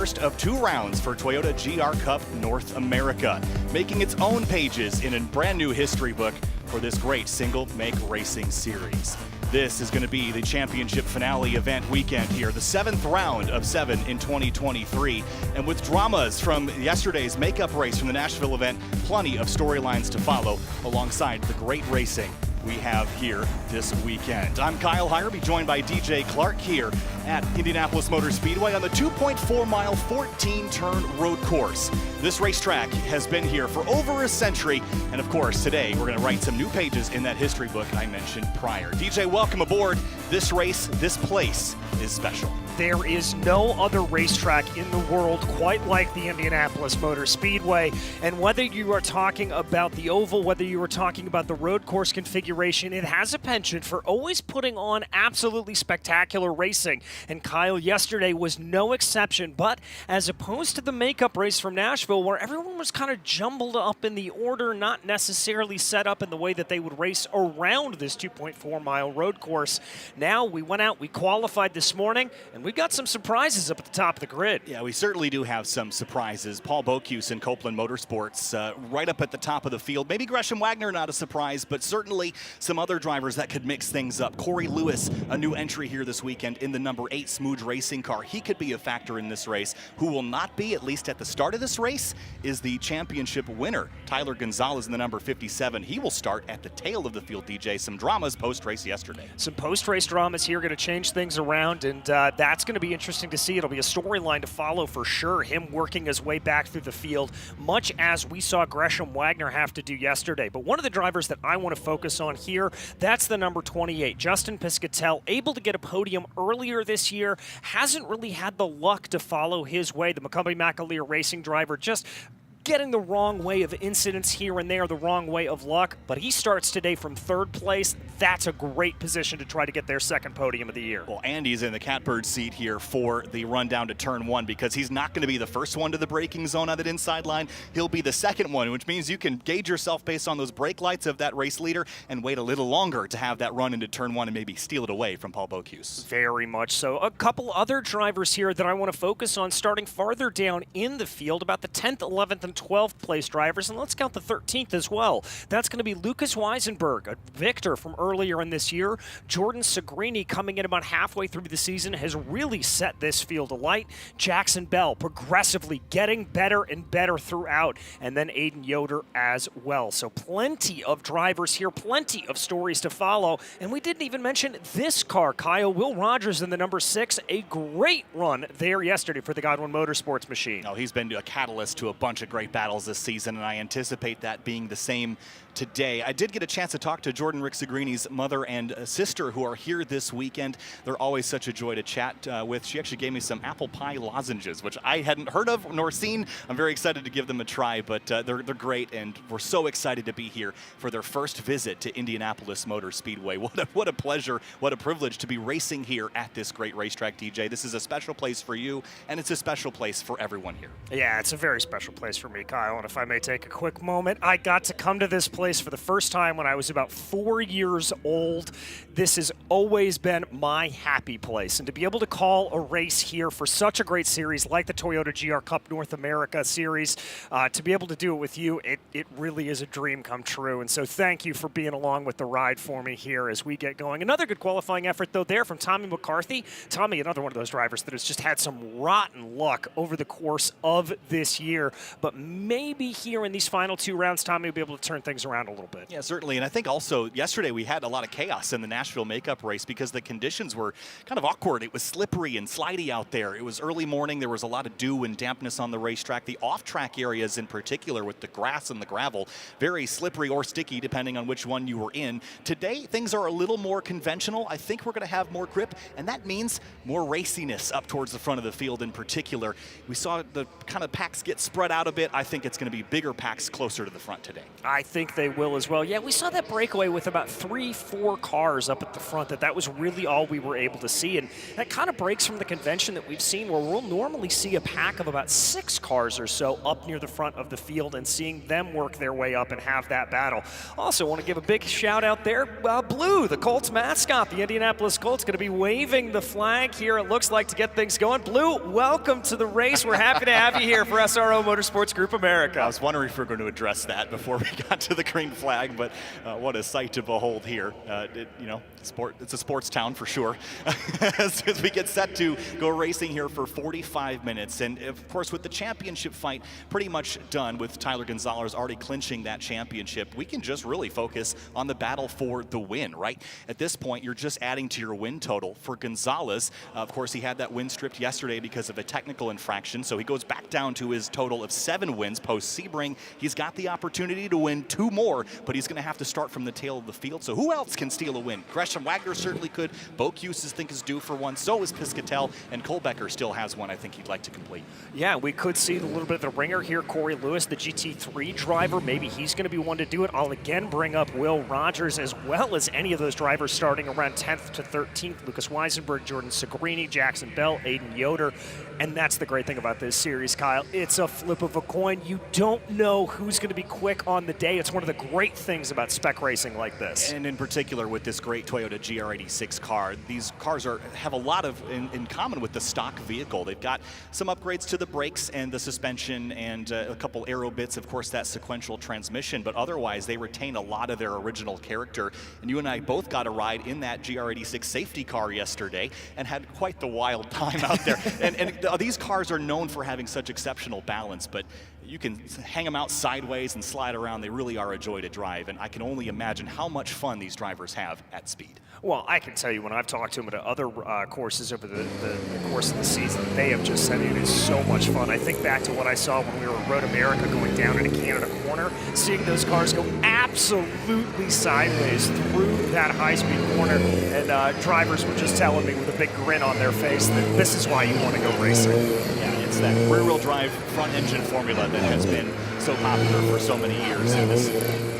First of 2 rounds for Toyota GR Cup North America, making its own pages in a brand new history book for this great single-make racing series. This is going to be the championship finale event weekend here, the 7th round of 7 in 2023. And with dramas from yesterday's makeup race from the Nashville event, plenty of storylines to follow alongside the great racing we have here this weekend. I'm Kyle Hireby, joined by DJ Clark here at Indianapolis Motor Speedway on the 2.4-mile, 14-turn road course. This racetrack has been here for over a century, and of course, today we're going to write some new pages in that history book I mentioned prior. DJ, welcome aboard. This race, this place is special. There is no other racetrack in the world quite like the Indianapolis Motor Speedway. And whether you are talking about the oval, whether you are talking about the road course configuration, it has a penchant for always putting on absolutely spectacular racing. And Kyle, yesterday was no exception. But as opposed to the makeup race from Nashville, where everyone was kind of jumbled up in the order, not necessarily set up in the way that they would race around this 2.4-mile road course, now we went out, we qualified this morning, and we got some surprises up at the top of the grid. Yeah, we certainly do have some surprises. Paul Bocuse and Copeland Motorsports right up at the top of the field. Maybe Gresham Wagner, not a surprise, but certainly some other drivers that could mix things up. Corey Lewis, a new entry here this weekend in the number 8 Smooge racing car. He could be a factor in this race. Who will not be, at least at the start of this race, is the championship winner, Tyler Gonzalez in the number 57. He will start at the tail of the field, DJ. Some dramas post-race yesterday. Some post-race dramas here, going to change things around, and that's going to be interesting to see. It'll be a storyline to follow for sure, him working his way back through the field, much as we saw Gresham Wagner have to do yesterday. But one of the drivers that I want to focus on here, that's the number 28, Justin Piscatell, able to get a podium earlier this year, hasn't really had the luck to follow his way. The McCumbee-McAleer racing driver just getting the wrong way of incidents here and there, the wrong way of luck, but he starts today from 3rd place. That's a great position to try to get their 2nd podium of the year. Well, Andy's in the catbird seat here for the run down to turn 1 because he's not going to be the first one to the braking zone on that inside line. He'll be the 2nd one, which means you can gauge yourself based on those brake lights of that race leader and wait a little longer to have that run into turn 1 and maybe steal it away from Paul Bocuse. Very much so. A couple other drivers here that I want to focus on starting farther down in the field, about the 10th, 11th, and 12th place drivers, and let's count the 13th as well. That's going to be Lucas Weisenberg, a victor from earlier in this year. Jordan Segrini, coming in about halfway through the season, has really set this field alight. Jackson Bell progressively getting better and better throughout, and then Aiden Yoder as well. So plenty of drivers here, plenty of stories to follow, and we didn't even mention this car, Kyle. Will Rogers in the number 6, a great run there yesterday for the Godwin Motorsports machine. Oh, he's been a catalyst to a bunch of great battles this season, and I anticipate that being the same today. I did get a chance to talk to Jordan Rick Segrini's mother and sister who are here this weekend. They're always such a joy to chat with. She actually gave me some apple pie lozenges, which I hadn't heard of nor seen. I'm very excited to give them a try, but they're great, and we're so excited to be here for their first visit to Indianapolis Motor Speedway. What a pleasure, what a privilege to be racing here at this great racetrack, DJ. This is a special place for you, and it's a special place for everyone here. Yeah, it's a very special place for me, Kyle, and if I may take a quick moment, I got to come to this place for the first time when I was about 4 years old. This has always been my happy place, and to be able to call a race here for such a great series like the Toyota GR Cup North America series, to be able to do it with you, it really is a dream come true, and so thank you for being along with the ride for me here as we get going. Another good qualifying effort, though, there from Tommy McCarthy. Tommy, another one of those drivers that has just had some rotten luck over the course of this year, but maybe here in these final 2 rounds, Tommy will be able to turn things around a little bit. Yeah, certainly. And I think also yesterday we had a lot of chaos in the Nashville makeup race because the conditions were kind of awkward. It was slippery and slidey out there. It was early morning. There was a lot of dew and dampness on the racetrack. The off-track areas in particular with the grass and the gravel, very slippery or sticky depending on which one you were in. Today, things are a little more conventional. I think we're going to have more grip, and that means more raciness up towards the front of the field in particular. We saw the kind of packs get spread out a bit. it, I think it's going to be bigger packs closer to the front today. I think they will as well. Yeah, we saw that breakaway with about 3-4 cars up at the front. That was really all we were able to see, and that kind of breaks from the convention that we've seen, where we'll normally see a pack of about 6 cars or so up near the front of the field, and seeing them work their way up and have that battle. Also, want to give a big shout out there, Blue, the Colts mascot, the Indianapolis Colts, going to be waving the flag here, it looks like, to get things going. Blue, welcome to the race. We're happy to have you here for SRO Motorsports Group America. I was wondering if we were going to address that before we got to the green flag, but what a sight to behold here. It's a sports town for sure. as we get set to go racing here for 45 minutes. And of course, with the championship fight pretty much done, with Tyler Gonzalez already clinching that championship, we can just really focus on the battle for the win, right? At this point, you're just adding to your win total. For Gonzalez, of course, he had that win stripped yesterday because of a technical infraction, so he goes back down to his total of 7 wins post-Sebring. He's got the opportunity to win 2 more, but he's going to have to start from the tail of the field. So who else can steal a win? Gresham Wagner certainly could. Bocuse is due for one. So is Piscatell, and Kohlbecker still has one I think he'd like to complete. Yeah, we could see a little bit of the ringer here. Corey Lewis, the GT3 driver, maybe he's going to be one to do it. I'll again bring up Will Rogers, as well as any of those drivers starting around 10th to 13th. Lucas Weisenberg, Jordan Segrini, Jackson Bell, Aiden Yoder. And that's the great thing about this series, Kyle. It's a flip of a coin. You don't know who's going to be quick on the day. It's one of the great things about spec racing like this. And in particular with this great Toyota GR86 car, these cars have a lot of in common with the stock vehicle. They've got some upgrades to the brakes and the suspension and a couple aero bits, of course, that sequential transmission, but otherwise they retain a lot of their original character. And you and I both got a ride in that GR86 safety car yesterday and had quite the wild time out there. and these cars are known for having such exceptional balance, but you can hang them out sideways and slide around. They really are a joy to drive, and I can only imagine how much fun these drivers have at speed. Well, I can tell you, when I've talked to them at other courses over the course of the season, they have just said it is so much fun. I think back to what I saw when we were at Road America going down into Canada Corner, seeing those cars go absolutely sideways through that high-speed corner, and drivers were just telling me with a big grin on their face that this is why you want to go racing. Yeah, it's that rear-wheel drive front-engine formula that has been so popular for so many years, and this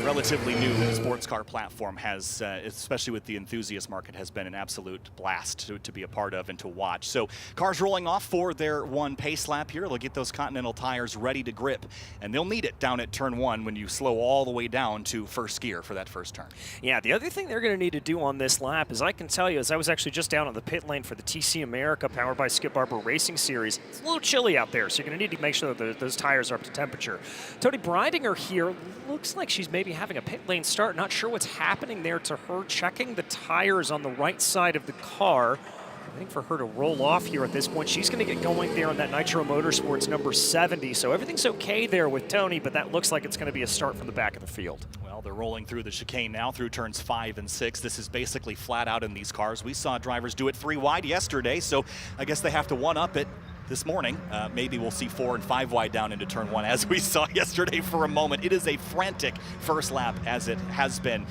relatively new sports car platform has, especially with the enthusiast market, has been an absolute blast to be a part of and to watch. So cars rolling off for their one pace lap here. They'll get those Continental tires ready to grip, and they'll need it down at turn 1 when you slow all the way down to first gear for that first turn. Yeah, the other thing they're going to need to do on this lap is, I can tell you, as I was actually just down on the pit lane for the TC America powered by Skip Barber Racing Series, it's a little chilly out there, so you're going to need to make sure that those tires are up to temperature. Tony Breidinger here looks like she's maybe having a pit lane start. Not sure what's happening there to her. Checking the tires on the right side of the car. I think for her to roll off here at this point, she's going to get going there on that Nitro Motorsports number 70. So everything's okay there with Tony, but that looks like it's going to be a start from the back of the field. Well, they're rolling through the chicane now through turns 5 and 6. This is basically flat out in these cars. We saw drivers do it 3 wide yesterday, so I guess they have to one-up it this morning. Maybe we'll see 4 and 5 wide down into turn 1, as we saw yesterday for a moment. It is a frantic first lap, as it has been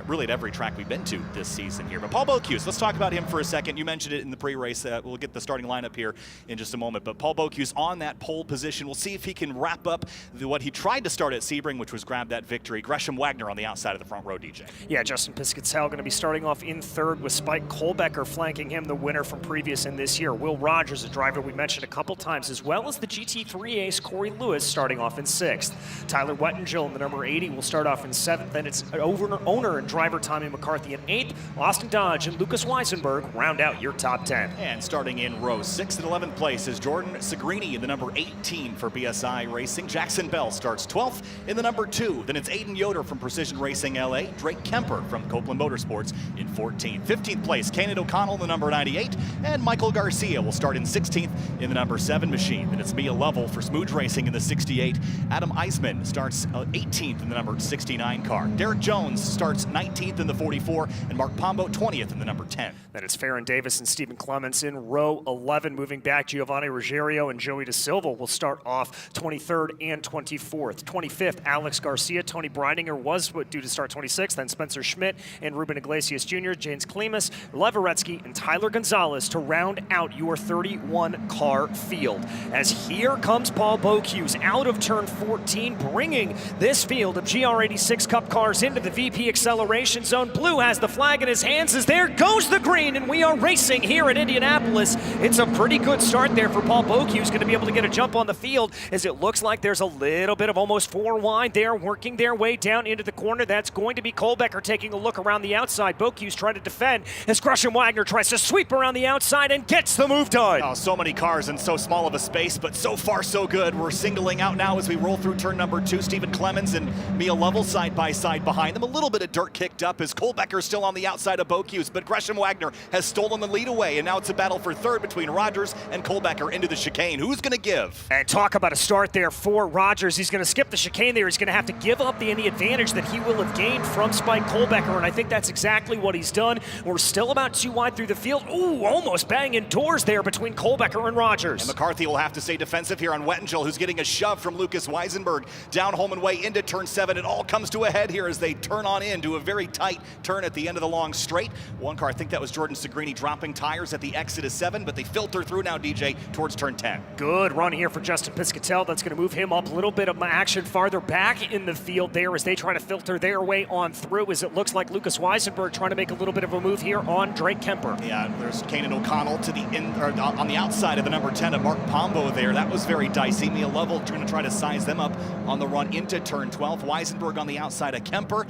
really at every track we've been to this season here. But Paul Bocuse, let's talk about him for a second. You mentioned it in the pre-race. We'll get the starting lineup here in just a moment. But Paul Bocuse on that pole position. We'll see if he can wrap up what he tried to start at Sebring, which was grab that victory. Gresham Wagner on the outside of the front row, DJ. Yeah, Justin Piscatell going to be starting off in 3rd with Spike Kohlbecker flanking him, the winner from previous in this year. Will Rogers, a driver we mentioned a couple times, as well as the GT3 ace Corey Lewis, starting off in 6th. Tyler Wettengill in the number 80 will start off in 7th. Then it's owner and driver Tommy McCarthy in 8th. Austin Dodge and Lucas Weisenberg round out your top 10. And starting in row 6 and 11th place is Jordan Segrini in the number 18 for BSI Racing. Jackson Bell starts 12th in the number 2. Then it's Aiden Yoder from Precision Racing LA. Drake Kemper from Copeland Motorsports in 14th. 15th place, Kanan O'Connell in the number 98. And Michael Garcia will start in 16th in the number 7 machine. Then it's Mia Lovell for Smooge Racing in the 68. Adam Eisman starts 18th in the number 69 car. Derek Jones starts 19th in the 44, and Mark Pombo 20th in the number 10. Then it's Farron Davis and Stephen Clements in row 11. Moving back, Giovanni Ruggiero and Joey DeSilva will start off 23rd and 24th. 25th, Alex Garcia. Tony Breidinger was due to start 26th. Then Spencer Schmidt and Ruben Iglesias Jr., James Klimas, Leveretsky, and Tyler Gonzalez to round out your 31 car our field. As here comes Paul Bocuse out of turn 14, bringing this field of GR86 Cup cars into the VP acceleration zone. Blue has the flag in his hands as there goes the green, and we are racing here at Indianapolis. It's a pretty good start there for Paul Bocuse, going to be able to get a jump on the field as it looks like there's a little bit of almost 4 wide there, working their way down into the corner. That's going to be Kohlbecker taking a look around the outside. Bocuse trying to defend as Gresham Wagner tries to sweep around the outside and gets the move done. Oh, so many cars in so small of a space, but so far so good. We're singling out now as we roll through turn number 2. Stephen Clemens and Mia Lovell side by side behind them. A little bit of dirt kicked up as Kohlbecker still on the outside of Bocuse, but Gresham Wagner has stolen the lead away, and now it's a battle for third between Rogers and Kohlbecker into the chicane. Who's going to give? And talk about a start there for Rogers. He's going to skip the chicane there. He's going to have to give up any advantage that he will have gained from Spike Kohlbecker, and I think that's exactly what he's done. We're still about 2 wide through the field. Ooh, almost banging doors there between Kohlbecker and Rogers. And McCarthy will have to stay defensive here on Wettingel, who's getting a shove from Lucas Weisenberg down home and way into turn 7. It all comes to a head here as they turn on into a very tight turn at the end of the long straight. One car, I think that was Jordan Segrini, dropping tires at the exit of 7, but they filter through now, DJ, towards turn 10. Good run here for Justin Piscatell. That's going to move him up a little bit of action farther back in the field there as they try to filter their way on through, as it looks like Lucas Weisenberg trying to make a little bit of a move here on Drake Kemper. Yeah, there's Kanan O'Connell to the on the outside of the number 10 of Mark Pombo there. That was very dicey. Mia Lovell going to try to size them up on the run into turn 12. Weisenberg on the outside of Kemper.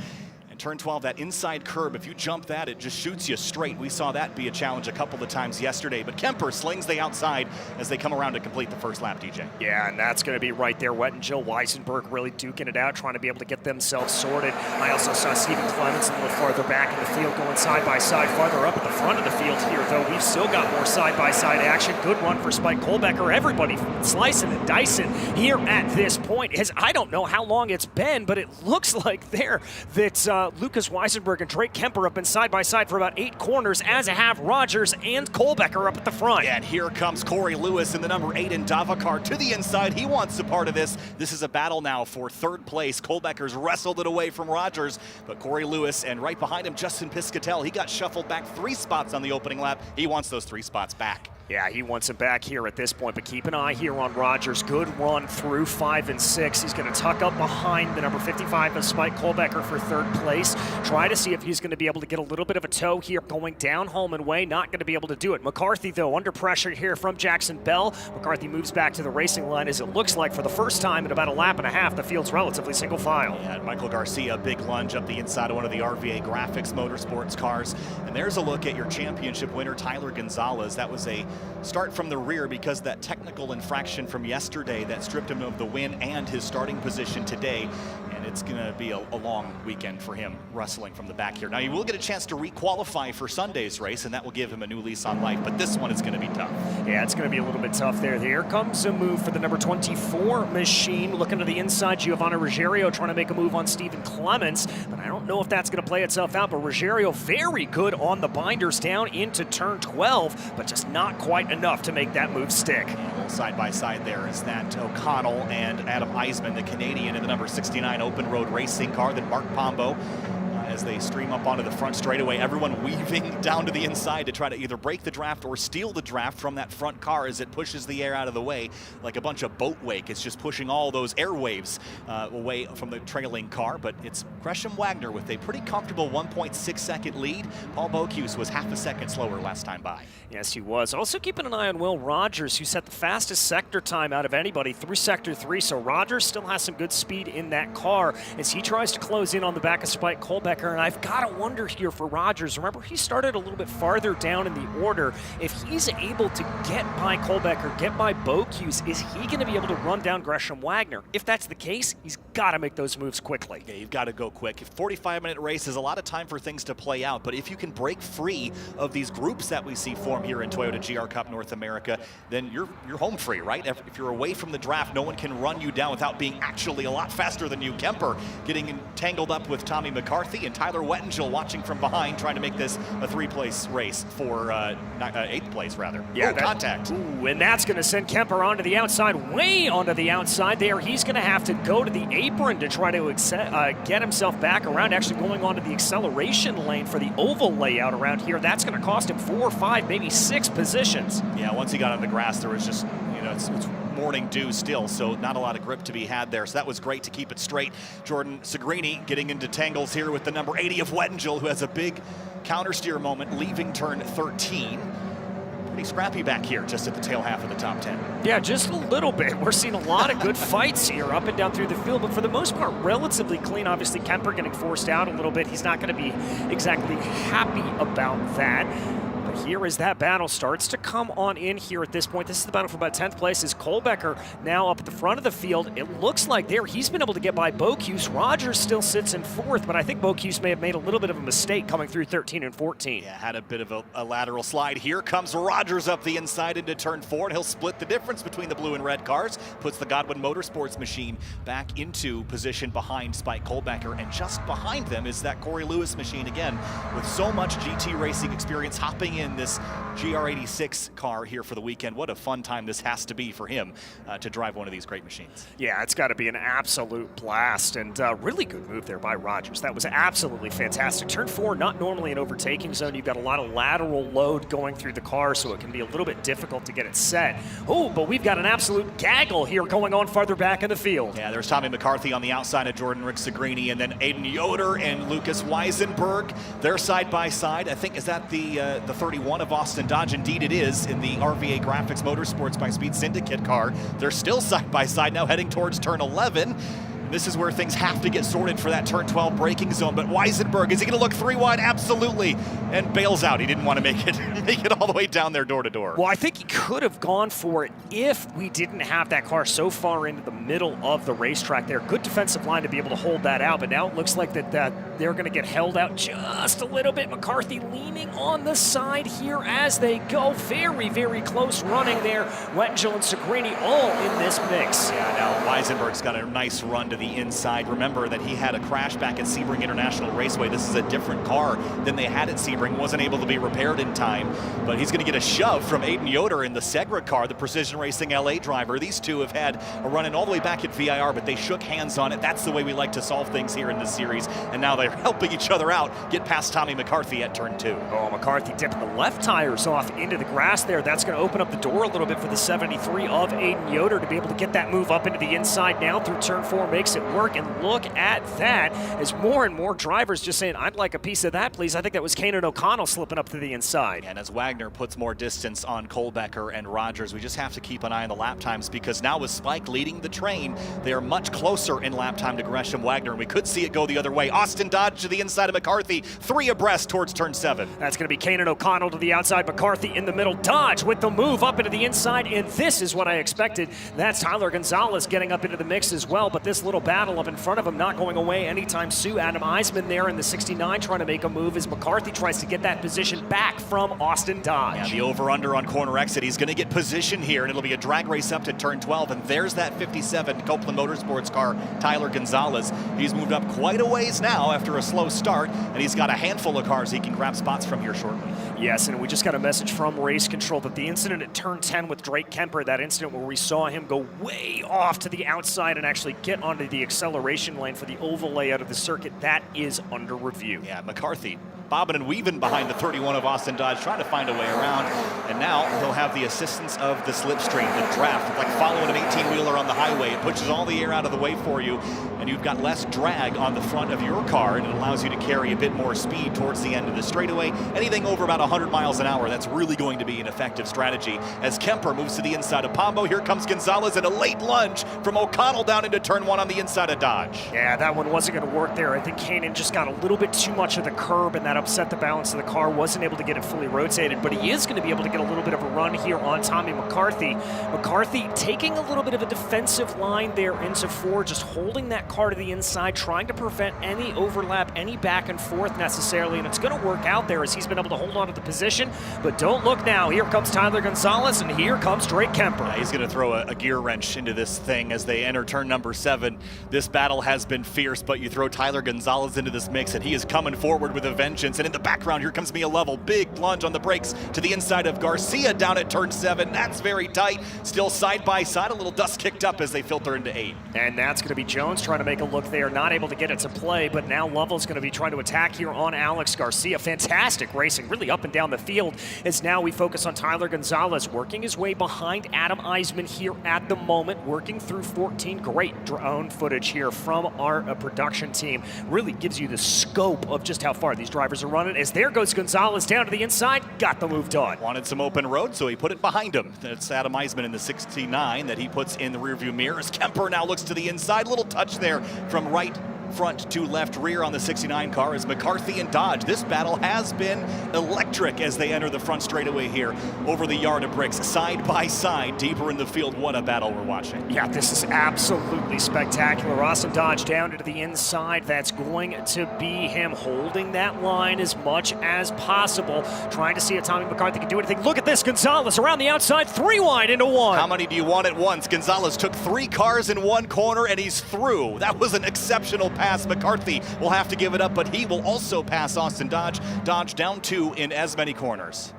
Turn 12, that inside curb, if you jump that, it just shoots you straight. We saw that be a challenge a couple of times yesterday, but Kemper slings the outside as they come around to complete the first lap, DJ. Yeah, and that's going to be right there. Wettingel, Weisenberg really duking it out, trying to be able to get themselves sorted. I also saw Stephen Clemens a little farther back in the field, going side by side, farther up at the front of the field here, though. We've still got more side by side action. Good run for Spike Kohlbecker. Everybody slicing and dicing here at this point. I don't know how long it's been, but it looks like there that Lucas Weisenberg and Drake Kemper have been side by side for about 8 corners, as have Rogers and Kohlbecker up at the front. Yeah, and here comes Corey Lewis in the number 8 in Davacar to the inside. He wants a part of this. This is a battle now for third place. Kohlbecker's wrestled it away from Rogers, but Corey Lewis, and right behind him, Justin Piscatell. He got shuffled back 3 spots on the opening lap. He wants those 3 spots back. Yeah, he wants it back here at this point, but keep an eye here on Rogers. Good run through 5 and 6. He's going to tuck up behind the number 55 of Spike Kohlbecker for third place. Try to see if he's going to be able to get a little bit of a tow here going down home and way. Not going to be able to do it. McCarthy, though, under pressure here from Jackson Bell. McCarthy moves back to the racing line as it looks like for the first time in about a lap and a half, the field's relatively single file. Yeah, and Michael Garcia, big lunge up the inside of one of the RVA Graphics Motorsports cars. And there's a look at your championship winner, Tyler Gonzalez. That was a start from the rear because that technical infraction from yesterday that stripped him of the win and his starting position today. And it's going to be a long weekend for him wrestling from the back here. Now, he will get a chance to re-qualify for Sunday's race, and that will give him a new lease on life. But this one is going to be tough. Yeah, it's going to be a little bit tough there. Here comes a move for the number 24 machine. Looking to the inside, Giovanni Ruggiero trying to make a move on Stephen Clemens. But I don't know if that's going to play itself out. But Ruggiero very good on the binders down into turn 12, but just not quite enough to make that move stick. Side by side there is that O'Connell and Adam Eisman, the Canadian, in the number 69 open road racing car, then Mark Pombo as they stream up onto the front straightaway. Everyone weaving down to the inside to try to either break the draft or steal the draft from that front car as it pushes the air out of the way like a bunch of boat wake. It's just pushing all those airwaves away from the trailing car, but it's Gresham Wagner with a pretty comfortable 1.6 second lead. Paul Bocuse was half a second slower last time by. Yes, he was. Also keeping an eye on Will Rogers, who set the fastest sector time out of anybody through sector 3. So Rogers still has some good speed in that car as he tries to close in on the back of Spike Kohlbecker. And I've got to wonder here for Rogers. Remember, he started a little bit farther down in the order. If he's able to get by Kohlbecker, get by Bocuse, is he going to be able to run down Gresham Wagner? If that's the case, he's got to make those moves quickly. Yeah, you've got to go quick. 45-minute race is a lot of time for things to play out, but if you can break free of these groups that we see form here in Toyota GR Cup North America, then you're home free, right? right? If you're away from the draft, no one can run you down without being actually a lot faster than you. Kemper getting tangled up with Tommy McCarthy, and Tyler Wettengill watching from behind, trying to make this a 3-place race for 8th place, rather. Yeah, contact. Ooh, and that's going to send Kemper onto the outside, way onto the outside there. He's going to have to go to the apron to try to get himself back around, actually going onto the acceleration lane for the oval layout around here. That's going to cost him 4, 5, maybe 6 positions. Yeah, once he got on the grass, there was just, it's morning dew still, so not a lot of grip to be had there. So that was great to keep it straight. Jordan Segrini getting into tangles here with the number 80 of Wettengill, who has a big counter steer moment leaving turn 13. Pretty scrappy back here, just at the tail half of the top 10. Yeah, just a little bit. We're seeing a lot of good fights here up and down through the field, but for the most part, relatively clean. Obviously, Kemper getting forced out a little bit. He's not going to be exactly happy about that. But here as that battle starts to come on in here at this point. This is the battle for about 10th place. Is Kohlbecker now up at the front of the field. It looks like he's been able to get by Bocuse. Rogers still sits in 4th, but I think Bocuse may have made a little bit of a mistake coming through 13 and 14. Yeah, had a bit of a lateral slide. Here comes Rogers up the inside into turn 4, and he'll split the difference between the blue and red cars. Puts the Godwin Motorsports machine back into position behind Spike Kohlbecker, and just behind them is that Corey Lewis machine again, with so much GT racing experience, hopping in this GR86 car here for the weekend. What a fun time this has to be for him to drive one of these great machines. Yeah, it's got to be an absolute blast, and really good move there by Rogers. That was absolutely fantastic. Turn 4, not normally an overtaking zone. You've got a lot of lateral load going through the car, so it can be a little bit difficult to get it set. Oh, but we've got an absolute gaggle here going on farther back in the field. Yeah, there's Tommy McCarthy on the outside of Jordan Segrini, and then Aiden Yoder and Lucas Weisenberg. They're side by side. I think, is that the 31 of Austin Dodge? Indeed it is, in the RVA Graphics Motorsports by Speed Syndicate car. They're still side by side now, heading towards turn 11. This is where things have to get sorted for that turn 12 braking zone. But Weisenberg, is he going to look 3 wide? Absolutely. And bails out. He didn't want to make it all the way down there door to door. Well, I think he could have gone for it if we didn't have that car so far into the middle of the racetrack there. Good defensive line to be able to hold that out. But now it looks like that they're going to get held out just a little bit. McCarthy leaning on the side here as they go. Very, very close running there. Wettengill and Segrini all in this mix. Yeah, now Weisenberg's got a nice run to the inside. Remember that he had a crash back at Sebring International Raceway. This is a different car than they had at Sebring. Wasn't able to be repaired in time, but he's going to get a shove from Aiden Yoder in the Segra car, the Precision Racing LA driver. These two have had a run-in all the way back at VIR, but they shook hands on it. That's the way we like to solve things here in this series, and now they're helping each other out, get past Tommy McCarthy at turn 2. Oh, McCarthy dipping the left tires off into the grass there. That's going to open up the door a little bit for the 73 of Aiden Yoder to be able to get that move up into the inside now through turn 4, makes it work. And look at that, as more and more drivers just saying, I'd like a piece of that, please. I think that was Kanan O'Connell slipping up to the inside. And as Wagner puts more distance on Kohlbecker and Rogers, we just have to keep an eye on the lap times, because now with Spike leading the train, they are much closer in lap time to Gresham Wagner, and we could see it go the other way. Austin Dodge to the inside of McCarthy, 3 abreast towards turn 7. That's going to be Kanan O'Connell to the outside, McCarthy in the middle. Dodge with the move up into the inside, and this is what I expected. That's Tyler Gonzalez getting up into the mix as well, but this little battle up in front of him not going away anytime soon. Adam Eisman there in the 69 trying to make a move as McCarthy tries to get that position back from Austin Dodge. Yeah, the over-under on corner exit. He's going to get position here, and it'll be a drag race up to turn 12, and there's that 57 Copeland Motorsports car, Tyler Gonzalez. He's moved up quite a ways now after a slow start, and he's got a handful of cars he can grab spots from here shortly. Yes, and we just got a message from Race Control that the incident at turn 10 with Drake Kemper, that incident where we saw him go way off to the outside and actually get onto the acceleration lane for the oval layout of the circuit, that is under review. Yeah, McCarthy bobbing and weaving behind the 31 of Austin Dodge, trying to find a way around. And now he'll have the assistance of the slipstream, the draft. It's like following an 18-wheeler on the highway. It pushes all the air out of the way for you, and you've got less drag on the front of your car, and it allows you to carry a bit more speed towards the end of the straightaway. Anything over about 100 miles an hour, that's really going to be an effective strategy. As Kemper moves to the inside of Pombo, here comes Gonzalez, and a late lunge from O'Connell down into turn 1 on the inside of Dodge. Yeah, that one wasn't going to work there. I think Kanan just got a little bit too much of the curb, and that upset the balance of the car. Wasn't able to get it fully rotated, but he is going to be able to get a little bit of a run here on Tommy McCarthy. McCarthy taking a little bit of a defensive line there into 4, just holding that car to the inside, trying to prevent any overlap, any back and forth necessarily, and it's going to work out there as he's been able to hold on to the position. But don't look now. Here comes Tyler Gonzalez, and here comes Drake Kemper. Yeah, he's going to throw a gear wrench into this thing as they enter turn number 7. This battle has been fierce, but you throw Tyler Gonzalez into this mix, and he is coming forward with a vengeance. And in the background, here comes Mia Level. Big plunge on the brakes to the inside of Garcia down at turn 7. That's very tight. Still side by side, a little dust kicked up as they filter into 8. And that's going to be Jones trying to make a look there, not able to get it to play, but now Lovell's going to be trying to attack here on Alex Garcia. Fantastic racing, really up and down the field, as now we focus on Tyler Gonzalez, working his way behind Adam Eisman here at the moment, working through 14. Great drone footage here from our production team. Really gives you the scope of just how far these drivers are running, as there goes Gonzalez down to the inside, got the move done. Wanted some open road, so he put it behind him. That's Adam Eisman in the 69 that he puts in the rearview mirror. As Kemper now looks to the inside, little touch there from right front to left rear on the 69 car is McCarthy and Dodge. This battle has been electric as they enter the front straightaway here over the yard of bricks, side by side, deeper in the field. What a battle we're watching. Yeah, this is absolutely spectacular. Austin Dodge down to the inside. That's going to be him holding that line as much as possible, trying to see if Tommy McCarthy can do anything. Look at this, Gonzalez around the outside, 3 wide into 1. How many do you want at once? Gonzalez took 3 cars in one corner and he's through. That was an exceptional pass. McCarthy will have to give it up, but he will also pass Austin Dodge. Dodge down 2 in as many corners.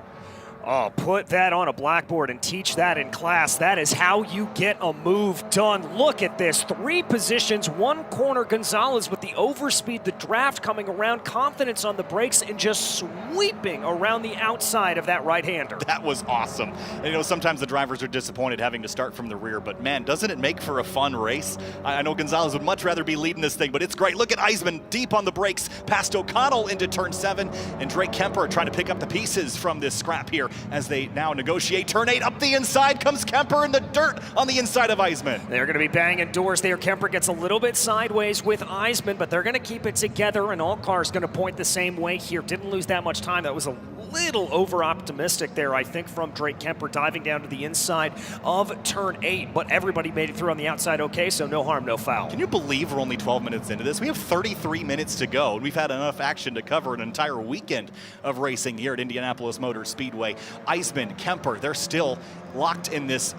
Oh, put that on a blackboard and teach that in class. That is how you get a move done. Look at this. 3 positions, 1 corner. Gonzalez with the overspeed, the draft coming around, confidence on the brakes, and just sweeping around the outside of that right-hander. That was awesome. And you know, sometimes the drivers are disappointed having to start from the rear, but man, doesn't it make for a fun race? I know Gonzalez would much rather be leading this thing, but it's great. Look at Eisman deep on the brakes, past O'Connell into turn 7, and Drake Kemper trying to pick up the pieces from this scrap here as they now negotiate turn 8. Up the inside comes Kemper in the dirt on the inside of Eisman. They're going to be banging doors there. Kemper gets a little bit sideways with Eisman, but they're going to keep it together, and all cars going to point the same way here. Didn't lose that much time. That was a little over-optimistic there, I think, from Drake Kemper diving down to the inside of turn 8, but everybody made it through on the outside okay, so no harm, no foul. Can you believe we're only 12 minutes into this? We have 33 minutes to go, and we've had enough action to cover an entire weekend of racing here at Indianapolis Motor Speedway. Eisman, Kemper, they're still locked in this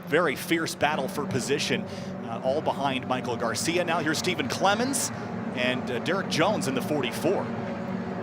very fierce battle for position, all behind Michael Garcia. Now here's Stephen Clemens and Derek Jones in the 44.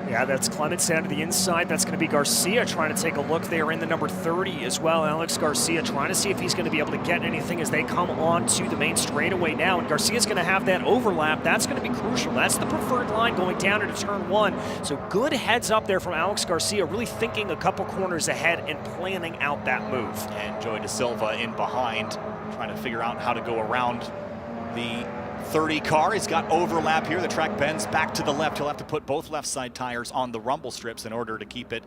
Yeah, that's Clemens down to the inside. That's going to be Garcia trying to take a look there in the number 30 as well. Alex Garcia trying to see if he's going to be able to get anything as they come on to the main straightaway now. And Garcia's going to have that overlap. That's going to be crucial. That's the preferred line going down into turn 1. So good heads up there from Alex Garcia, really thinking a couple corners ahead and planning out that move. And Joey De Silva in behind, trying to figure out how to go around the 30 car. He's got overlap here. The track bends back to the left. He'll have to put both left side tires on the rumble strips in order to keep it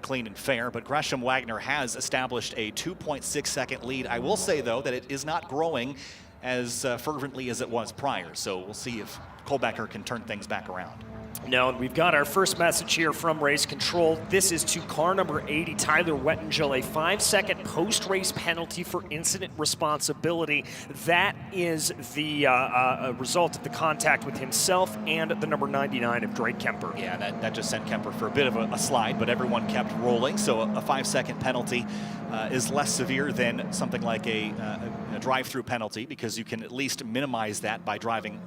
clean and fair. But Gresham Wagner has established a 2.6 second lead. I will say, though, that it is not growing as fervently as it was prior. So we'll see if Kohlbecker can turn things back around. No, and we've got our first message here from Race Control. This is to car number 80, Tyler Wettingel, a 5-second post-race penalty for incident responsibility. That is the result of the contact with himself and the number 99 of Drake Kemper. Yeah, that just sent Kemper for a bit of a slide, but everyone kept rolling. So a 5-second penalty is less severe than something like a drive-through penalty, because you can at least minimize that by driving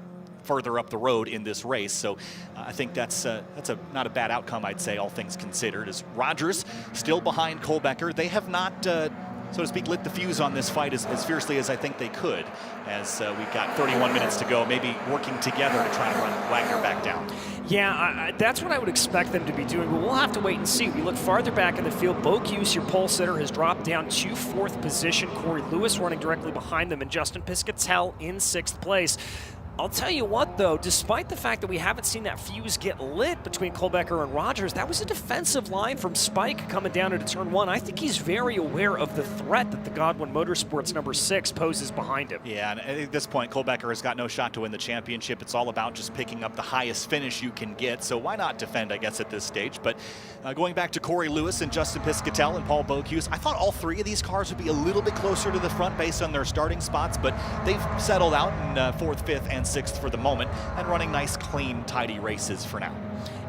further up the road in this race. So I think that's not a bad outcome, I'd say, all things considered. As Rogers still behind Kohlbecker, they have not, so to speak, lit the fuse on this fight as fiercely as I think they could, as we've got 31 minutes to go, maybe working together to try to run Wagner back down. Yeah, that's what I would expect them to be doing, but we'll have to wait and see. We look farther back in the field. Bo Hughes, your pole sitter, has dropped down to 4th position. Corey Lewis running directly behind them, and Justin Piscatell in 6th place. I'll tell you what, though, despite the fact that we haven't seen that fuse get lit between Kohlbecker and Rogers, that was a defensive line from Spike coming down into turn 1. I think he's very aware of the threat that the Godwin Motorsports number 6 poses behind him. Yeah, and at this point, Kohlbecker has got no shot to win the championship. It's all about just picking up the highest finish you can get, so why not defend, I guess, at this stage. But going back to Corey Lewis and Justin Piscatell and Paul Bocuse, I thought all 3 of these cars would be a little bit closer to the front based on their starting spots, but they've settled out in 4th, 5th, and 6th for the moment and running nice, clean, tidy races for now.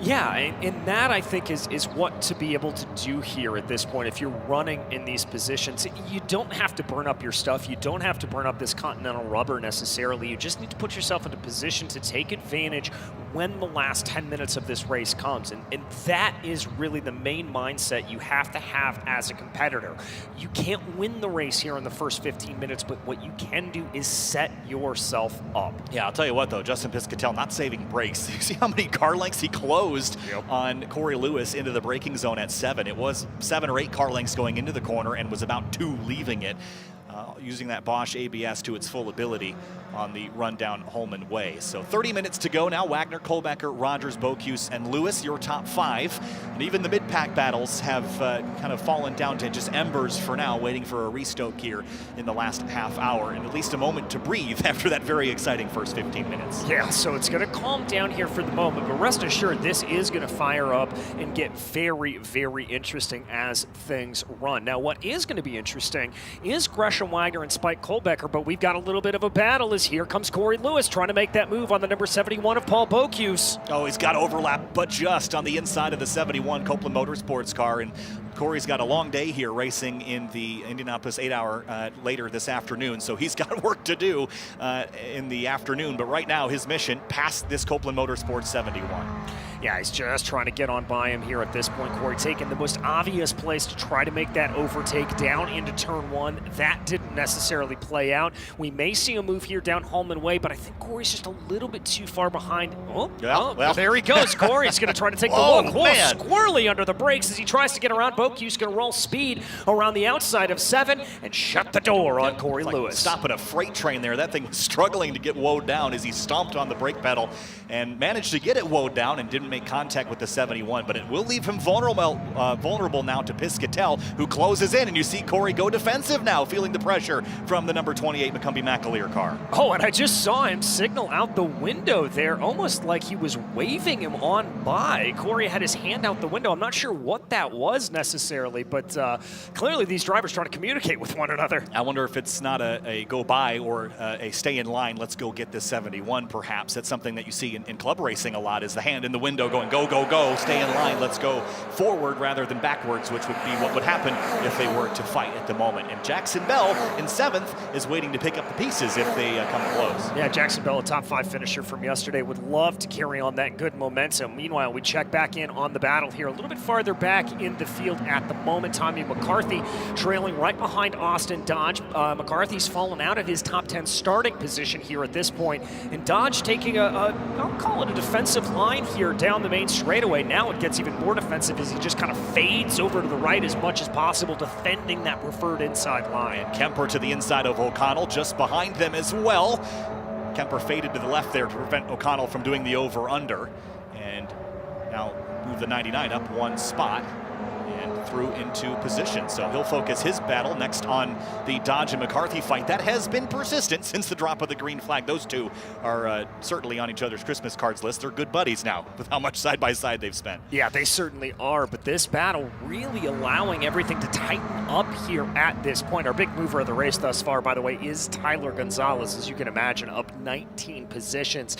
Yeah, and that I think is what to be able to do here at this point. If you're running in these positions, you don't have to burn up your stuff. You don't have to burn up this Continental rubber necessarily. You just need to put yourself into position to take advantage when the last 10 minutes of this race comes. And that is really the main mindset you have to have as a competitor. You can't win the race here in the first 15 minutes, but what you can do is set yourself up. Yeah, I'll tell you what, though, Justin Piscatell not saving brakes. You see how many car lengths he closed on Corey Lewis into the braking zone at 7. It was 7 or 8 car lengths going into the corner and was about 2 leaving it. Using that Bosch ABS to its full ability on the run down Holman Way. So 30 minutes to go now. Wagner, Kohlbecker, Rogers, Bocuse, and Lewis, your top 5. And even the mid-pack battles have kind of fallen down to just embers for now, waiting for a restoke here in the last half hour, and at least a moment to breathe after that very exciting first 15 minutes. Yeah, so it's going to calm down here for the moment, but rest assured this is going to fire up and get very, very interesting as things run. Now, what is going to be interesting is Gresham Wagner and Spike Kohlbecker, but we've got a little bit of a battle as here comes Corey Lewis trying to make that move on the number 71 of Paul Bocuse. Oh, he's got overlap, but just on the inside of the 71 Copeland Motorsports car, and Corey's got a long day here racing in the Indianapolis 8-hour later this afternoon, so he's got work to do in the afternoon, but right now his mission, past this Copeland Motorsports 71. Yeah, he's just trying to get on by him here at this point. Corey taking the most obvious place to try to make that overtake down into turn 1. That didn't necessarily play out. We may see a move here down Holman Way, but I think Corey's just a little bit too far behind. Oh, well, there he goes. Corey's going to try to take the look. Man. Squirrely under the brakes as he tries to get around. Bocuse going to roll speed around the outside of 7 and shut the door on Corey Lewis. Stopping a freight train there. That thing was struggling to get woed down as he stomped on the brake pedal and managed to get it woed down and didn't make contact with the 71, but it will leave him vulnerable now to Piscatell, who closes in, and you see Corey go defensive now, feeling the pressure from the number 28 McCumbee McAleer car. Oh, and I just saw him signal out the window there, almost like he was waving him on by. Corey had his hand out the window. I'm not sure what that was necessarily, but clearly these drivers trying to communicate with one another. I wonder if it's not a go by or a stay in line, let's go get this 71 perhaps. That's something that you see in club racing a lot, is the hand in the window going go, go, go, stay in line, let's go forward rather than backwards, which would be what would happen if they were to fight at the moment. And Jackson Bell in 7th is waiting to pick up the pieces if they come close. Yeah, Jackson Bell, a top 5 finisher from yesterday, would love to carry on that good momentum. Meanwhile, we check back in on the battle here, a little bit farther back in the field at the moment. Tommy McCarthy trailing right behind Austin Dodge. McCarthy's fallen out of his top 10 starting position here at this point, and Dodge taking I'll call it a defensive line here down the main straightaway. Now it gets even more defensive as he just kind of fades over to the right as much as possible, defending that preferred inside line. Kemper to the inside of O'Connell, just behind them as well. Kemper faded to the left there to prevent O'Connell from doing the over-under, and now move the 99 up 1 spot and through into position. So he'll focus his battle next on the Dodge and McCarthy fight. That has been persistent since the drop of the green flag. Those two are certainly on each other's Christmas cards list. They're good buddies now with how much side by side they've spent. Yeah, they certainly are, but this battle really allowing everything to tighten up here at this point. Our big mover of the race thus far, by the way, is Tyler Gonzalez, as you can imagine, up 19 positions.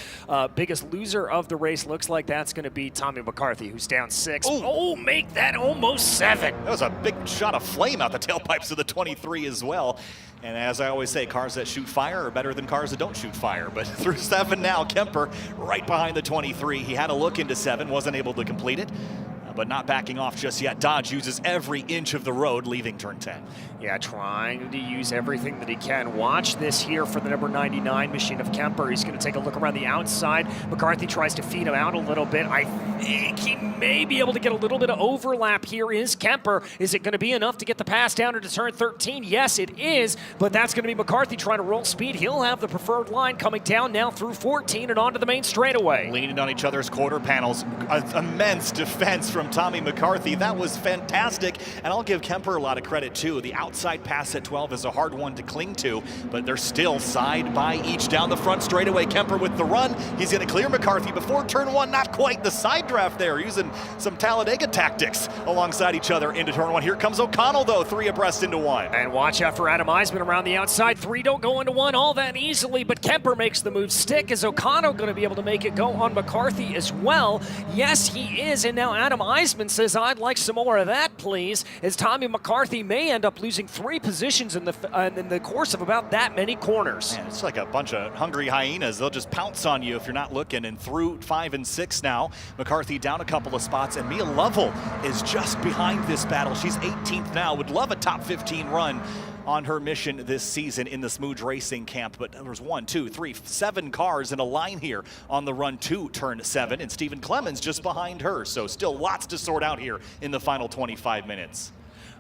Biggest loser of the race looks like that's going to be Tommy McCarthy, who's down 6. Oh, make that almost 7. That was a big shot of flame out the tailpipes of the 23 as well. And as I always say, cars that shoot fire are better than cars that don't shoot fire. But through 7 now, Kemper right behind the 23. He had a look into 7, wasn't able to complete it. but not backing off just yet. Dodge uses every inch of the road, leaving turn 10. Yeah, trying to use everything that he can. Watch this here for the number 99 machine of Kemper. He's going to take a look around the outside. McCarthy tries to feed him out a little bit. I think he may be able to get a little bit of overlap here. Is Kemper. Is it going to be enough to get the pass down into turn 13? Yes, it is, but that's going to be McCarthy trying to roll speed. He'll have the preferred line coming down now through 14 and onto the main straightaway. Leaning on each other's quarter panels. Immense defense from Tommy McCarthy. That was fantastic, and I'll give Kemper a lot of credit too. The outside pass at 12 is a hard one to cling to, but they're still side by each down the front straightaway. Kemper with the run. He's going to clear McCarthy before turn 1. Not quite. The side draft there, using some Talladega tactics alongside each other into turn 1. Here comes O'Connell though, 3 abreast into 1. And watch out for Adam Eisman around the outside. 3 don't go into 1 all that easily, but Kemper makes the move stick. Is O'Connell going to be able to make it go on McCarthy as well? Yes, he is, and now Adam Eisman says, I'd like some more of that, please, as Tommy McCarthy may end up losing 3 positions in the course of about that many corners. Man, it's like a bunch of hungry hyenas. They'll just pounce on you if you're not looking, and through 5 and 6 now. McCarthy down a couple of spots, and Mia Lovell is just behind this battle. She's 18th now. Would love a top 15 run on her mission this season in the Smooge Racing camp, but there was 7 cars in a line here on the run to turn 7, and Stephen Clemens just behind her, so still lots to sort out here in the final 25 minutes.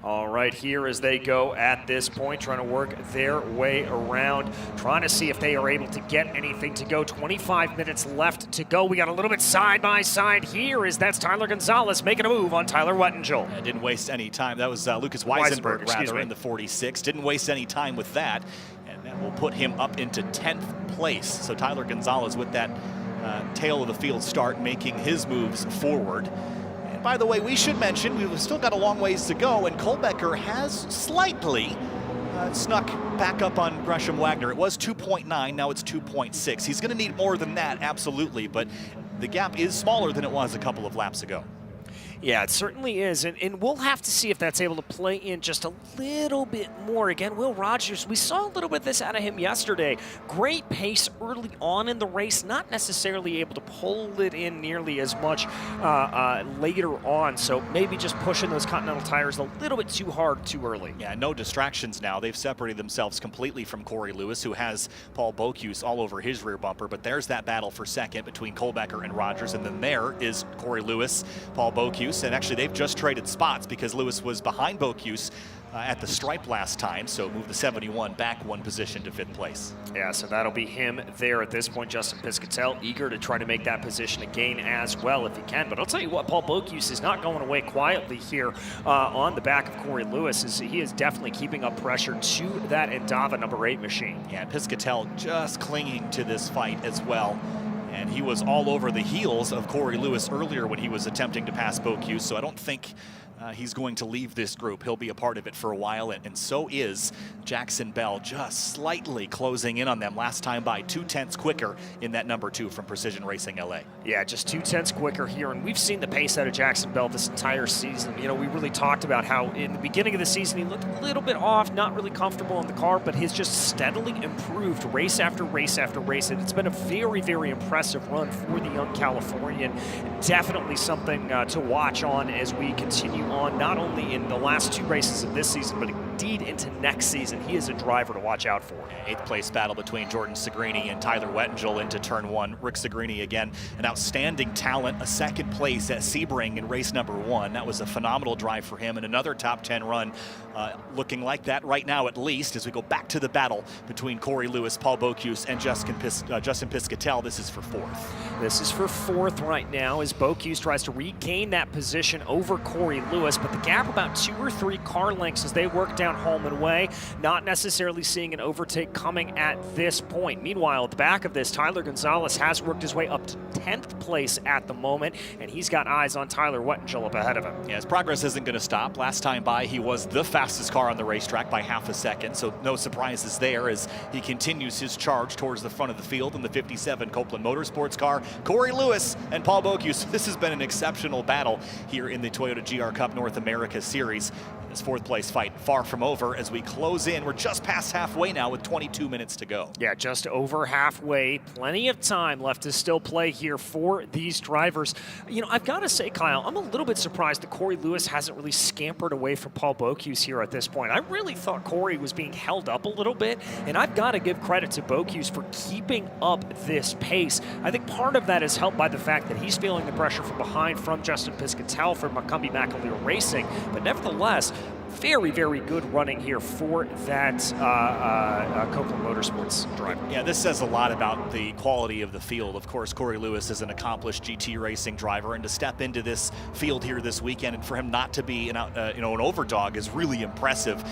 All right, here as they go at this point, trying to work their way around, trying to see if they are able to get anything to go. 25 minutes left to go. We got a little bit side by side here as that's Tyler Gonzalez making a move on Tyler Wettingel. Yeah, didn't waste any time. That was Lucas Weisenberg rather, in the 46. Didn't waste any time with that, and that will put him up into 10th place. So Tyler Gonzalez with that tail of the field start, making his moves forward. By the way, we should mention we've still got a long ways to go, and Kohlbecker has slightly snuck back up on Gresham Wagner. It was 2.9, now it's 2.6. He's going to need more than that, absolutely, but the gap is smaller than it was a couple of laps ago. Yeah, it certainly is, and we'll have to see if that's able to play in just a little bit more. Again, Will Rogers, we saw a little bit of this out of him yesterday. Great pace early on in the race, not necessarily able to pull it in nearly as much later on, so maybe just pushing those Continental tires a little bit too hard too early. Yeah, no distractions now. They've separated themselves completely from Corey Lewis, who has Paul Bocuse all over his rear bumper, but there's that battle for second between Kohlbecker and Rogers, and then there is Corey Lewis, Paul Bocuse. And actually, they've just traded spots because Lewis was behind Bocuse at the stripe last time, so moved the 71 back 1 position to 5th place. Yeah, so that'll be him there at this point. Justin Piscatell eager to try to make that position a gain as well if he can. But I'll tell you what, Paul Bocuse is not going away quietly here on the back of Corey Lewis. He is definitely keeping up pressure to that Endava number 8 machine. Yeah, Piscatell just clinging to this fight as well. And he was all over the heels of Corey Lewis earlier when he was attempting to pass Bocuse, so I don't think he's going to leave this group. He'll be a part of it for a while, and so is Jackson Bell, just slightly closing in on them last time by 2/10 quicker in that number 2 from Precision Racing LA. Yeah, just 2/10 quicker here, and we've seen the pace out of Jackson Bell this entire season. You know, we really talked about how in the beginning of the season he looked a little bit off, not really comfortable in the car, but he's just steadily improved race after race after race, and it's been a very, very impressive run for the young Californian. Definitely something to watch on as we continue on, not only in the last 2 races of this season, but indeed into next season. He is a driver to watch out for. 8th place battle between Jordan Segrini and Tyler Wettingel into turn 1. Rick Segrini, again, an outstanding talent, a 2nd place at Sebring in race number 1. That was a phenomenal drive for him, and another top 10 run looking like that right now, at least, as we go back to the battle between Corey Lewis, Paul Bocuse, and Justin Piscatell. This is for 4th. This is for 4th right now as Bocuse tries to regain that position over Corey Lewis, but the gap about 2 or 3 car lengths as they work down home and away. Not necessarily seeing an overtake coming at this point. Meanwhile, at the back of this, Tyler Gonzalez has worked his way up to 10th place at the moment, and he's got eyes on Tyler Wettingel up ahead of him. Yeah, his progress isn't going to stop. Last time by, he was the fastest car on the racetrack by half a second, so no surprises there as he continues his charge towards the front of the field in the 57 Copeland Motorsports car. Corey Lewis and Paul Bocuse. This has been an exceptional battle here in the Toyota GR Cup North America Series. This fourth place fight far from over as we close in. We're just past halfway now with 22 minutes to go. Yeah, just over halfway. Plenty of time left to still play here for these drivers. You know, I've got to say, Kyle, I'm a little bit surprised that Corey Lewis hasn't really scampered away from Paul Bocuse here at this point. I really thought Corey was being held up a little bit, and I've got to give credit to Bocuse for keeping up this pace. I think part of that is helped by the fact that he's feeling the pressure from behind from Justin Piscatell from Macumbi McAleer Racing, but nevertheless, very, very good running here for that Copeland Motorsports driver. Yeah, this says a lot about the quality of the field. Of course, Corey Lewis is an accomplished GT racing driver, and to step into this field here this weekend and for him not to be an overdog is really impressive.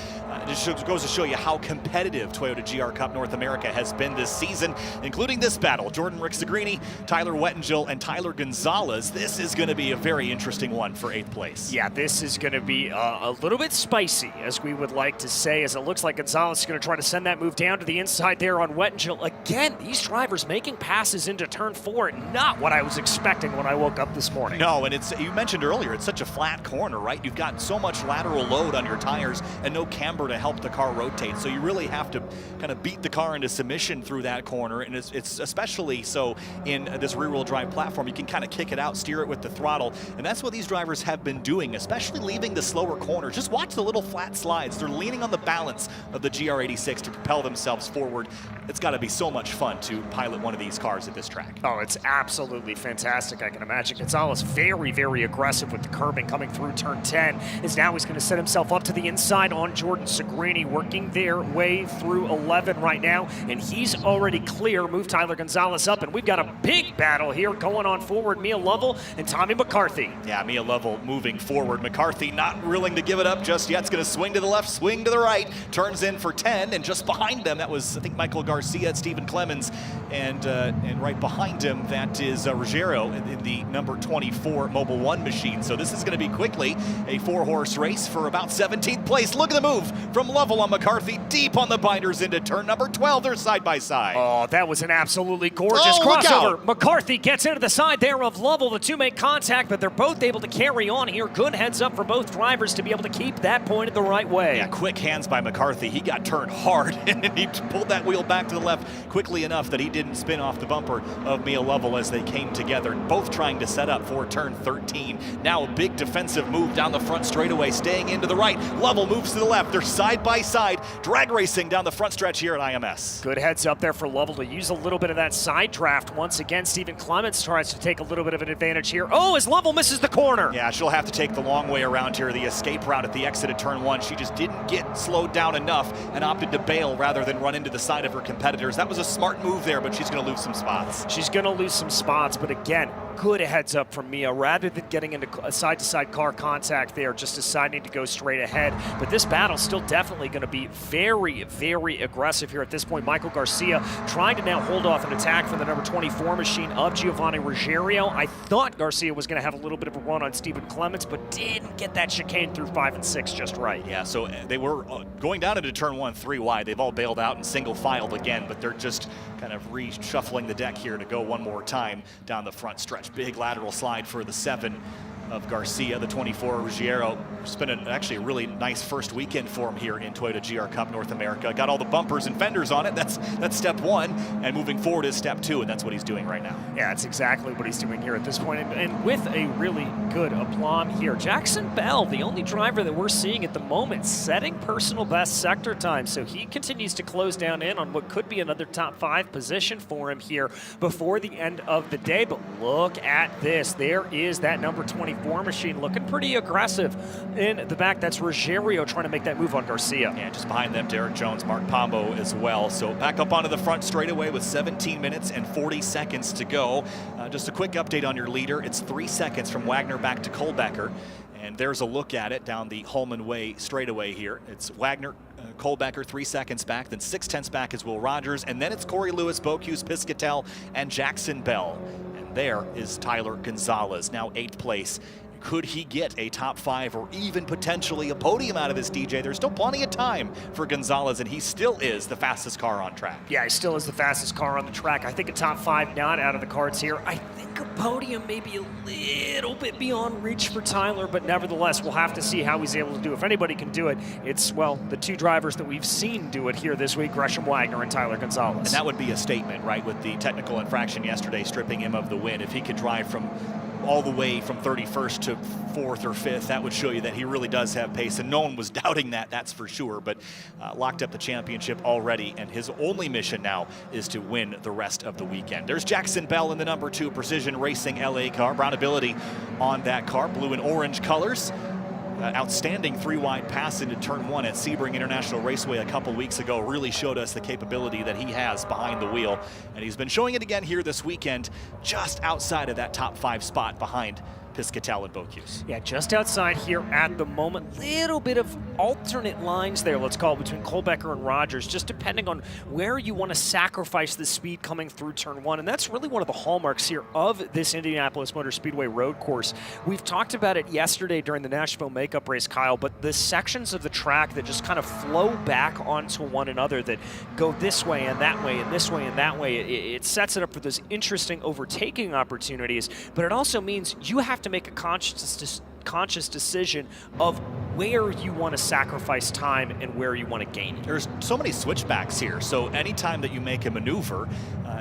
It just goes to show you how competitive Toyota GR Cup North America has been this season, including this battle. Jordan Rixagrini, Tyler Wettingel, and Tyler Gonzalez. This is going to be a very interesting one for 8th place. Yeah, this is going to be a little bit spicy, as we would like to say, as it looks like Gonzalez is going to try to send that move down to the inside there on Wettingel. Again, these drivers making passes into turn 4, not what I was expecting when I woke up this morning. No, and you mentioned earlier, it's such a flat corner, right? You've got so much lateral load on your tires and no camber to help the car rotate, so you really have to kind of beat the car into submission through that corner, and it's especially so in this rear-wheel drive platform. You can kind of kick it out, steer it with the throttle, and that's what these drivers have been doing, especially leaving the slower corners. Just watch the little flat slides. They're leaning on the balance of the GR86 to propel themselves forward. It's got to be so much fun to pilot one of these cars at this track. Oh, it's absolutely fantastic. I can imagine Gonzalez very, very aggressive with the curbing coming through turn 10. As now he's going to set himself up to the inside on Jordan Segrini, working their way through 11 right now, and he's already clear. Move Tyler Gonzalez up, and we've got a big battle here going on forward. Mia Lovell and Tommy McCarthy. Yeah, Mia Lovell moving forward. McCarthy not willing to give it up just yet. It's going to swing to the left, swing to the right, turns in for 10, and just behind them, that was, I think, Michael Garcia and Stephen Clemens, and right behind him, that is Ruggiero in the number 24 Mobil 1 machine. So this is going to be quickly a 4-horse race for about 17th place. Look at the move from Lovell on McCarthy, deep on the binders into turn number 12. They're side by side. Oh, that was an absolutely gorgeous crossover. McCarthy gets into the side there of Lovell. The two make contact, but they're both able to carry on here. Good heads up for both drivers to be able to keep that pointed the right way. Yeah, quick hands by McCarthy. He got turned hard, and he pulled that wheel back to the left quickly enough that he didn't spin off the bumper of Mia Lovell as they came together, both trying to set up for turn 13. Now a big defensive move down the front straightaway, staying into the right. Lovell moves to the left. They're side by side, drag racing down the front stretch here at IMS. Good heads up there for Lovell to use a little bit of that side draft. Once again, Stephen Clements tries to take a little bit of an advantage here. Oh, as Lovell misses the corner. Yeah, she'll have to take the long way around here, the escape route at the exit of turn 1. She just didn't get slowed down enough and opted to bail rather than run into the side of her competitors. That was a smart move there, but she's going to lose some spots. She's going to lose some spots, but again, good heads up from Mia. Rather than getting into side-to-side car contact there, just deciding to go straight ahead. But this battle's still definitely going to be very, very aggressive here at this point. Michael Garcia trying to now hold off an attack from the number 24 machine of Giovanni Ruggiero. I thought Garcia was going to have a little bit of a run on Stephen Clements, but didn't get that chicane through 5 and 6 just right. Yeah, so they were going down into turn 1 3 wide. They've all bailed out and single filed again, but they're just kind of reshuffling the deck here to go one more time down the front stretch. Big lateral slide for the 7 of Garcia, the 24 Ruggiero. It's been actually a really nice first weekend for him here in Toyota GR Cup North America. Got all the bumpers and fenders on it. That's step 1, and moving forward is step 2, and that's what he's doing right now. Yeah, that's exactly what he's doing here at this point, and with a really good aplomb here. Jackson Bell, the only driver that we're seeing at the moment, setting personal best sector time, so he continues to close down in on what could be another top 5 position for him here before the end of the day. But look at this. There is that number 24 machine looking pretty aggressive in the back. That's Ruggiero trying to make that move on Garcia. Yeah, just behind them, Derek Jones, Mark Pombo as well. So back up onto the front straightaway with 17 minutes and 40 seconds to go. Just a quick update on your leader. It's 3 seconds from Wagner back to Kohlbecker. And there's a look at it down the Holman Way straightaway here. It's Wagner, Kohlbecker 3 seconds back, then 6/10 back is Will Rogers, and then it's Corey Lewis, Bocuse, Piscatell, and Jackson Bell. And there is Tyler Gonzalez, now 8th place. Could he get a top 5 or even potentially a podium out of this, DJ? There's still plenty of time for Gonzalez, and he still is the fastest car on track. Yeah, he still is the fastest car on the track. I think a top 5 not out of the cards here. I think a podium may be a little bit beyond reach for Tyler, but nevertheless, we'll have to see how he's able to do it. If anybody can do it, it's, well, the 2 drivers that we've seen do it here this week, Gresham Wagner and Tyler Gonzalez. And that would be a statement, right, with the technical infraction yesterday stripping him of the win. If he could drive from all the way from 31st to 4th or 5th, that would show you that he really does have pace, and no one was doubting that, that's for sure. But locked up the championship already, and his only mission now is to win the rest of the weekend. There's Jackson Bell in the number 2 Precision Racing LA car. Brown ability on that car, blue and orange colors. Outstanding 3-wide pass into turn 1 at Sebring International Raceway a couple weeks ago really showed us the capability that he has behind the wheel, and he's been showing it again here this weekend, just outside of that top 5 spot behind Piscatell and Bocuse. Yeah, just outside here at the moment. Little bit of alternate lines there, let's call it, between Kohlbecker and Rogers, just depending on where you want to sacrifice the speed coming through turn 1. And that's really one of the hallmarks here of this Indianapolis Motor Speedway road course. We've talked about it yesterday during the Nashville makeup race, Kyle, but the sections of the track that just kind of flow back onto one another, that go this way and that way and this way and that way, it sets it up for those interesting overtaking opportunities, but it also means you have to make a conscious decision of where you want to sacrifice time and where you want to gain it. There's so many switchbacks here, so anytime that you make a maneuver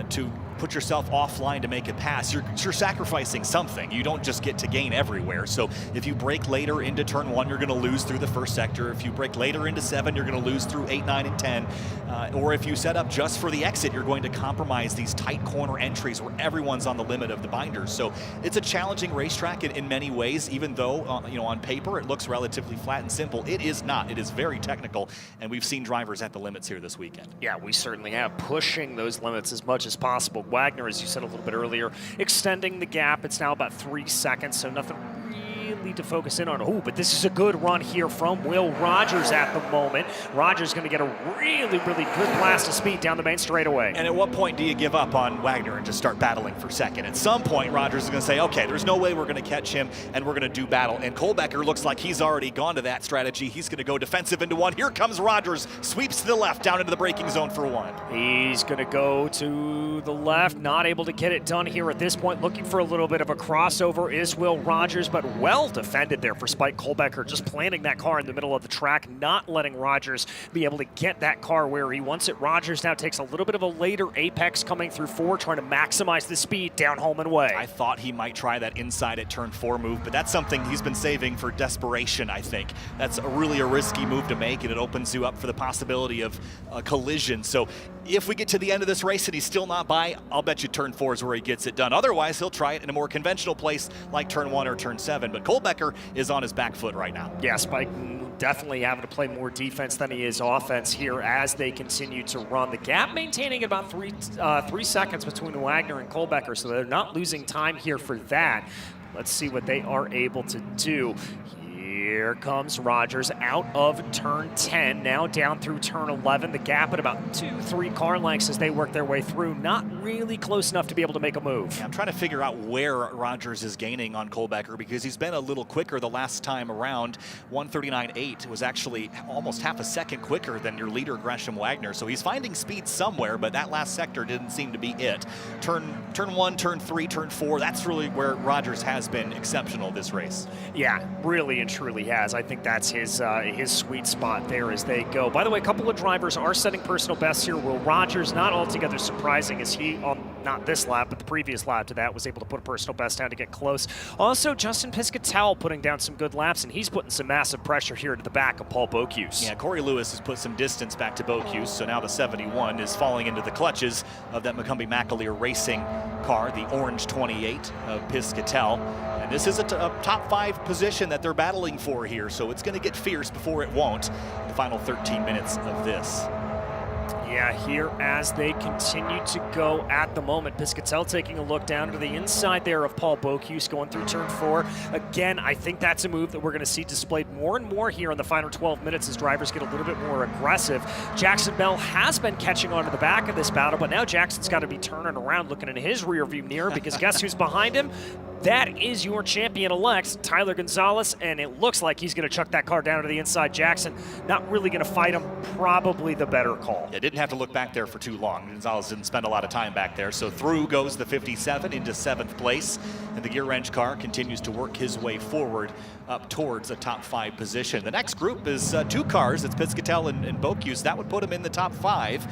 to put yourself offline to make a pass, you're sacrificing something. You don't just get to gain everywhere. So if you break later into turn 1, you're going to lose through the first sector. If you break later into 7, you're going to lose through 8, 9, and 10. Or if you set up just for the exit, you're going to compromise these tight corner entries where everyone's on the limit of the binders. So it's a challenging racetrack in many ways, even though on paper it looks relatively flat and simple. It is not. It is very technical, and we've seen drivers at the limits here this weekend. Yeah, we certainly have, pushing those limits as much as possible. Wagner, as you said a little bit earlier, extending the gap. It's now about 3 seconds, so nothing really to focus in on. Oh, but this is a good run here from Will Rogers at the moment. Rogers going to get a really, really good blast of speed down the main straightaway. And at what point do you give up on Wagner and just start battling for second? At some point, Rogers is going to say, okay, there's no way we're going to catch him, and we're going to do battle. And Kohlbecker looks like he's already gone to that strategy. He's going to go defensive into 1. Here comes Rogers, sweeps to the left, down into the braking zone for 1. He's going to go to the left, not able to get it done here at this point. Looking for a little bit of a crossover is Will Rogers, but well defended there for Spike Kohlbecker, just planting that car in the middle of the track, not letting Rogers be able to get that car where he wants it. Rogers now takes a little bit of a later apex coming through 4, trying to maximize the speed down home and way. I thought he might try that inside at turn 4 move, but that's something he's been saving for desperation, I think. That's really a risky move to make, and it opens you up for the possibility of a collision. So if we get to the end of this race and he's still not by, I'll bet you turn 4 is where he gets it done. Otherwise, he'll try it in a more conventional place like turn 1 or turn 7. But Kohlbecker is on his back foot right now. Yeah, Spike definitely having to play more defense than he is offense here as they continue to run. The gap maintaining about 3 seconds between Wagner and Kohlbecker, so they're not losing time here for that. Let's see what they are able to do. Here comes Rogers out of turn 10, now down through turn 11. The gap at about 2-3 car lengths as they work their way through. Not really close enough to be able to make a move. Yeah, I'm trying to figure out where Rogers is gaining on Kohlbecker, because he's been a little quicker the last time around. 139.8 was actually almost half a second quicker than your leader, Gresham Wagner. So he's finding speed somewhere, but that last sector didn't seem to be it. Turn 1, turn 3, turn 4, that's really where Rogers has been exceptional this race. Yeah, really and truly has. I think that's his sweet spot there as they go. By the way, a couple of drivers are setting personal bests here. Will Rogers, not altogether surprising, as he, not this lap, but the previous lap to that, was able to put a personal best down to get close. Also, Justin Piscatell putting down some good laps, and he's putting some massive pressure here to the back of Paul Bocuse. Yeah, Corey Lewis has put some distance back to Bocuse, so now the 71 is falling into the clutches of that McCumbee-McAleer Racing car, the orange 28 of Piscatell. And this is a top 5 position that they're battling for here, so it's going to get fierce before it won't. The final 13 minutes of this. Yeah, here as they continue to go at the moment. Piscatell taking a look down to the inside there of Paul Bocuse going through turn 4. Again, I think that's a move that we're going to see displayed more and more here in the final 12 minutes as drivers get a little bit more aggressive. Jackson Bell has been catching on to the back of this battle, but now Jackson's got to be turning around looking in his rearview mirror because guess who's behind him? That is your champion-elect, Tyler Gonzalez, and it looks like he's going to chuck that car down to the inside. Jackson not really going to fight him, probably the better call. Yeah, didn't have to look back there for too long. Gonzalez didn't spend a lot of time back there, so through goes the 57 into 7th place, and the gear wrench car continues to work his way forward up towards a top 5 position. The next group is 2 cars. It's Piscatell and Bocuse. That would put him in the top 5.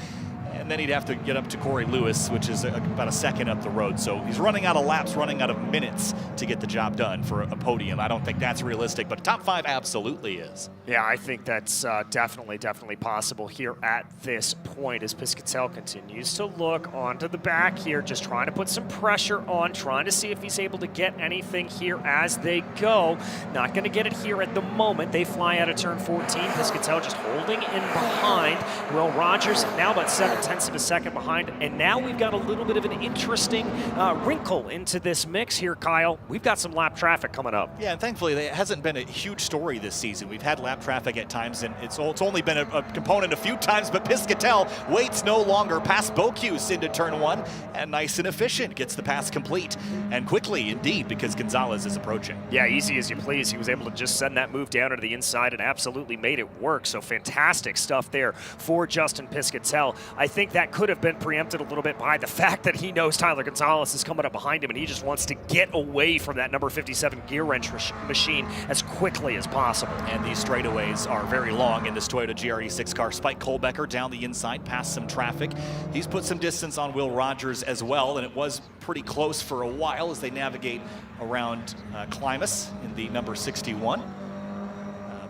And then he'd have to get up to Corey Lewis, which is about a second up the road. So he's running out of laps, running out of minutes to get the job done for a podium. I don't think that's realistic, but top 5 absolutely is. Yeah, I think that's definitely possible here at this point as Piscatell continues to look onto the back here, just trying to put some pressure on, trying to see if he's able to get anything here as they go. Not going to get it here at the moment. They fly out of turn 14. Piscatell just holding in behind. Will Rogers now about 7/10 of a second behind, and now we've got a little bit of an interesting wrinkle into this mix here, Kyle. We've got some lap traffic coming up. Yeah, and thankfully it hasn't been a huge story this season. We've had lap traffic at times, and it's only been a component a few times, but Piscatell waits no longer past Bocuse into turn 1, and nice and efficient, gets the pass complete, and quickly indeed, because Gonzalez is approaching. Yeah, easy as you please. He was able to just send that move down to the inside and absolutely made it work, so fantastic stuff there for Justin Piscatell. I think that could have been preempted a little bit by the fact that he knows Tyler Gonzalez is coming up behind him and he just wants to get away from that number 57 gear wrench machine as quickly as possible. And these straightaways are very long in this Toyota GRE6 car. Spike Kohlbecker down the inside, past some traffic. He's put some distance on Will Rogers as well, and it was pretty close for a while as they navigate around Klimas in the number 61.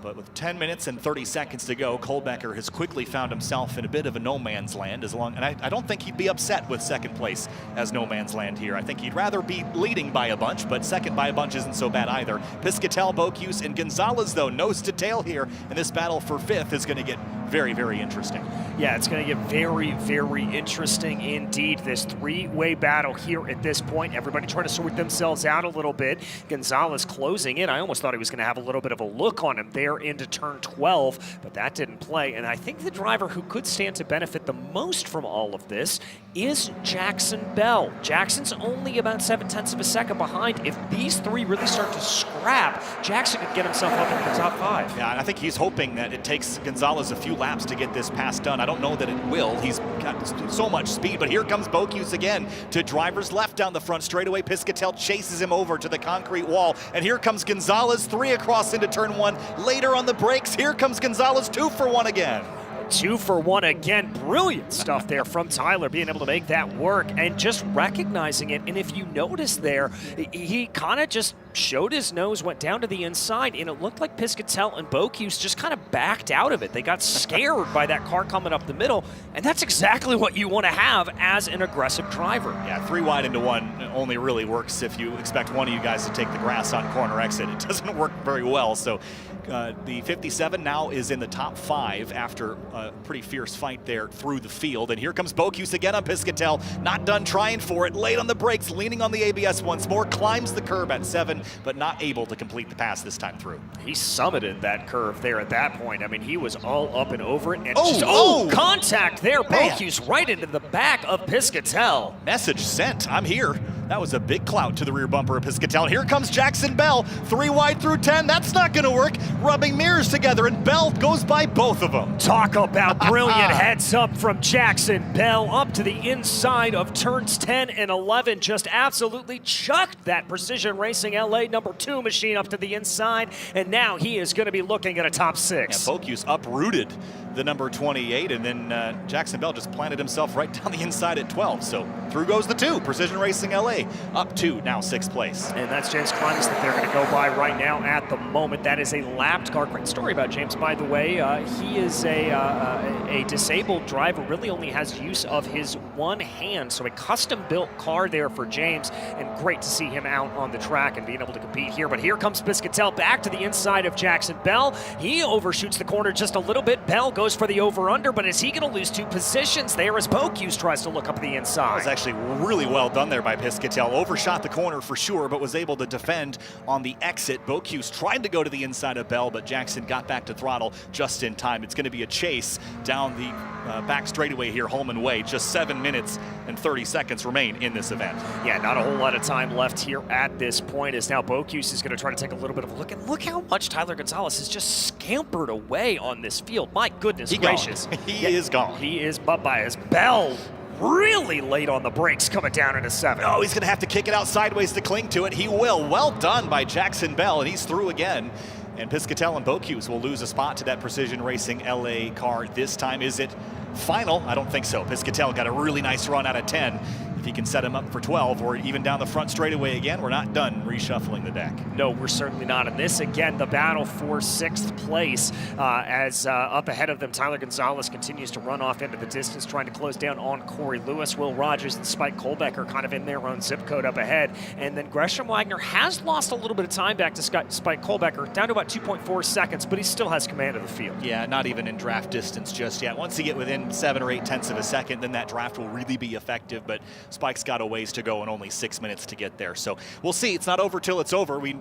But with 10 minutes and 30 seconds to go, Kohlbecker has quickly found himself in a bit of a no man's land. And I don't think he'd be upset with second place as no man's land here. I think he'd rather be leading by a bunch, but second by a bunch isn't so bad either. Piscatell, Bocuse, and Gonzalez, though, nose to tail here. And this battle for 5th is going to get very, very interesting. Yeah, it's going to get very, very interesting indeed. This 3-way battle here at this point. Everybody trying to sort themselves out a little bit. Gonzalez closing in. I almost thought he was going to have a little bit of a look on him there into turn 12, but that didn't play. And I think the driver who could stand to benefit the most from all of this is Jackson Bell. Jackson's only about 7/10 of a second behind. If these 3 really start to scrap, Jackson could get himself up into the top 5. Yeah, and I think he's hoping that it takes Gonzalez a few laps to get this pass done. I don't know that it will. He's got so much speed, but here comes Bocuse again to driver's left down the front straightaway. Piscatell chases him over to the concrete wall, and here comes Gonzalez, 3 across into turn 1. Later on the brakes, here comes Gonzalez, 2 for 1 again. 2 for 1 again. Brilliant stuff there from Tyler, being able to make that work and just recognizing it. And if you notice there, he kind of just showed his nose, went down to the inside, and it looked like Piscatell and Bocuse just kind of backed out of it. They got scared by that car coming up the middle, and that's exactly what you want to have as an aggressive driver. Yeah, 3 wide into 1 only really works if you expect one of you guys to take the grass on corner exit. It doesn't work very well, so the 57 now is in the top 5 after a pretty fierce fight there through the field. And here comes Bocuse again on Piscatell. Not done trying for it. Late on the brakes, leaning on the ABS once more. Climbs the curb at 7, but not able to complete the pass this time through. He summited that curve there at that point. I mean, he was all up and over it. And contact there. Bocuse right into the back of Piscatell. Message sent. I'm here. That was a big clout to the rear bumper of Piscatell. Here comes Jackson Bell. 3 wide through 10. That's not going to work. Rubbing mirrors together, and Bell goes by both of them. Talk about brilliant heads up from Jackson Bell up to the inside of turns 10 and 11. Just absolutely chucked that Precision Racing LA number 2 machine up to the inside, and now he is going to be looking at a top 6. Yeah, Bocuse uprooted the number 28, and then Jackson Bell just planted himself right down the inside at 12. So through goes the 2. Precision Racing LA up to now 6th place. And that's James Klimas that they're going to go by right now at the moment. That is a lapped car. Great story about James, by the way. He is a disabled driver, really only has use of his one hand. So a custom-built car there for James, and great to see him out on the track and being able to compete here. But here comes Piscatell back to the inside of Jackson Bell. He overshoots the corner just a little bit. Bell goes goes for the over-under, but is he going to lose 2 positions there as Bocuse tries to look up the inside? That was actually really well done there by Piscatell. Overshot the corner for sure, but was able to defend on the exit. Bocuse tried to go to the inside of Bell, but Jackson got back to throttle just in time. It's going to be a chase down the back straightaway here, Holman Way. Just 7 minutes and 30 seconds remain in this event. Yeah, not a whole lot of time left here at this point, as now Bocuse is going to try to take a little bit of a look. And look how much Tyler Gonzalez has just scampered away on this field. My goodness gracious. He is gone. He is bye-bye as Bell really late on the brakes coming down into 7. Oh, he's going to have to kick it out sideways to cling to it. He will. Well done by Jackson Bell, and he's through again. And Piscatell and Bocuse will lose a spot to that Precision Racing LA car this time. Is it final? I don't think so. Piscatell got a really nice run out of 10. If he can set him up for 12 or even down the front straightaway again, we're not done reshuffling the deck. No, we're certainly not. And this, again, the battle for 6th place as up ahead of them, Tyler Gonzalez continues to run off into the distance, trying to close down on Corey Lewis. Will Rogers and Spike Kolbecker kind of in their own zip code up ahead. And then Gresham Wagner has lost a little bit of time back to Spike Kolbecker, down to about 2.4 seconds, but he still has command of the field. Yeah, not even in draft distance just yet. Once you get within 7 or 8 tenths of a second, then that draft will really be effective. But Spike's got a ways to go and only 6 minutes to get there. So we'll see. It's not over till it's over. We've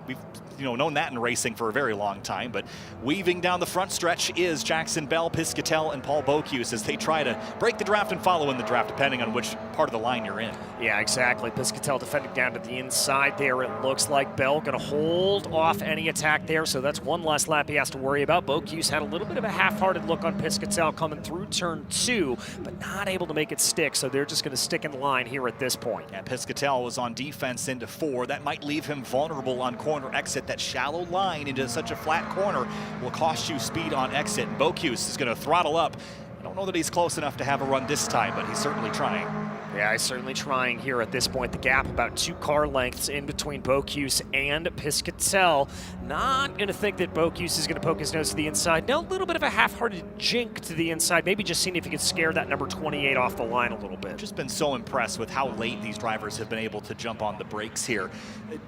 known that in racing for a very long time. But weaving down the front stretch is Jackson Bell, Piscatell, and Paul Bocuse as they try to break the draft and follow in the draft, depending on which part of the line you're in. Yeah, exactly. Piscatell defending down to the inside there. It looks like Bell going to hold off any attack there. So that's one less lap he has to worry about. Bocuse had a little bit of a half-hearted look on Piscatell coming through turn 2, but not able to make it stick. So they're just going to stick in line here at this point. Yeah, Piscatell was on defense into 4. That might leave him vulnerable on corner exit. That shallow line into such a flat corner will cost you speed on exit. And Bocuse is going to throttle up. I don't know that he's close enough to have a run this time, but he's certainly trying. Yeah, he's certainly trying here at this point. The gap about 2 car lengths in between Bocuse and Piscatell. Not going to think that Bocuse is going to poke his nose to the inside. No, a little bit of a half-hearted jink to the inside. Maybe just seeing if he could scare that number 28 off the line a little bit. Just been so impressed with how late these drivers have been able to jump on the brakes here.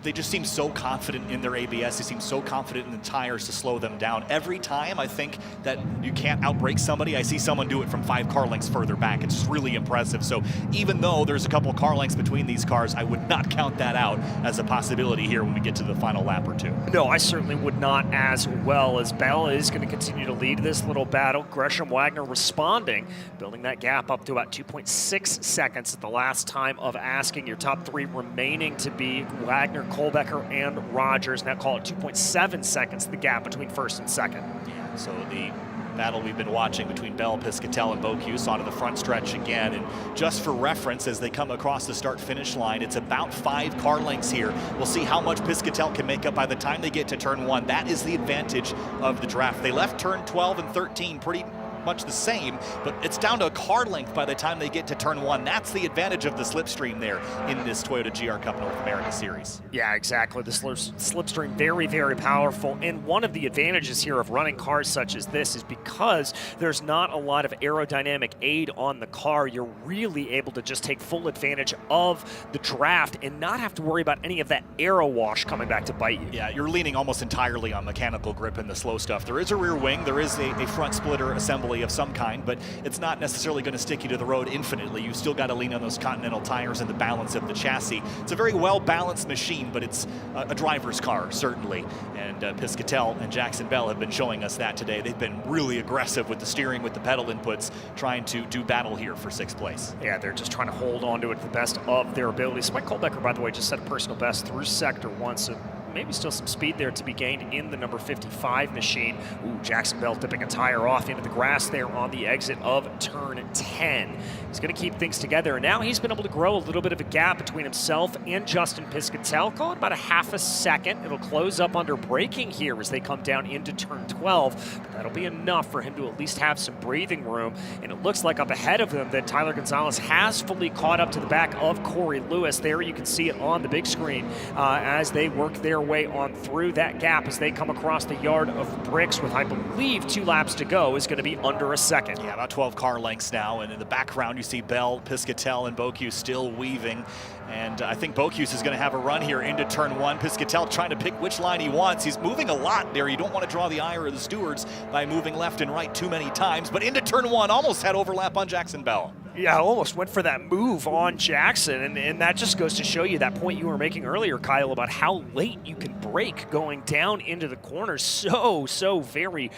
They just seem so confident in their ABS. They seem so confident in the tires to slow them down. Every time I think that you can't outbrake somebody, I see someone do it from 5 car lengths further back. It's just really impressive. So even though there's a couple car lengths between these cars, I would not count that out as a possibility here when we get to the final lap or 2. No, I certainly would not as well, as Bell is going to continue to lead this little battle. Gresham Wagner responding, building that gap up to about 2.6 seconds at the last time of asking. Your top 3 remaining to be Wagner, Kolbecker, and Rogers. Now call it 2.7 seconds, the gap between first and second. Yeah, so the battle we've been watching between Bell, Piscatell, and Bocuse onto the front stretch again. And just for reference, as they come across the start-finish line, it's about 5 car lengths here. We'll see how much Piscatell can make up by the time they get to turn 1. That is the advantage of the draft. They left turn 12 and 13 pretty much the same, but it's down to a car length by the time they get to turn 1. That's the advantage of the slipstream there in this Toyota GR Cup North America Series. Yeah, exactly. The slipstream, very, very powerful. And one of the advantages here of running cars such as this is because there's not a lot of aerodynamic aid on the car, you're really able to just take full advantage of the draft and not have to worry about any of that aero wash coming back to bite you. Yeah, you're leaning almost entirely on mechanical grip in the slow stuff. There is a rear wing, there is a front splitter assembly of some kind, but it's not necessarily going to stick you to the road infinitely. You still got to lean on those Continental tires and the balance of the chassis. It's a very well-balanced machine, but it's a driver's car, certainly. And Piscatell and Jackson Bell have been showing us that today. They've been really aggressive with the steering, with the pedal inputs, trying to do battle here for 6th place. Yeah, they're just trying to hold on to it to the best of their abilities. Mike Kolbecker, by the way, just set a personal best through Sector 1, so maybe still some speed there to be gained in the number 55 machine. Ooh, Jackson Bell dipping a tire off into the grass there on the exit of turn 10. He's going to keep things together, and now he's been able to grow a little bit of a gap between himself and Justin Piscatell. Call it about a half a second. It'll close up under braking here as they come down into turn 12, but that'll be enough for him to at least have some breathing room. And it looks like up ahead of them that Tyler Gonzalez has fully caught up to the back of Corey Lewis. There you can see it on the big screen as they work their way on through. That gap as they come across the yard of bricks with, I believe, 2 laps to go is going to be under a second. Yeah, about 12 car lengths now, and in the background you see Bell, Piscatell, and Bocuse still weaving. And I think Bocuse is going to have a run here into turn 1. Piscatell trying to pick which line he wants. He's moving a lot there. You don't want to draw the ire of the stewards by moving left and right too many times, but into turn 1, almost had overlap on Jackson Bell. Yeah, almost went for that move on Jackson, and that just goes to show you that point you were making earlier, Kyle, about how late you can brake going down into the corners. So very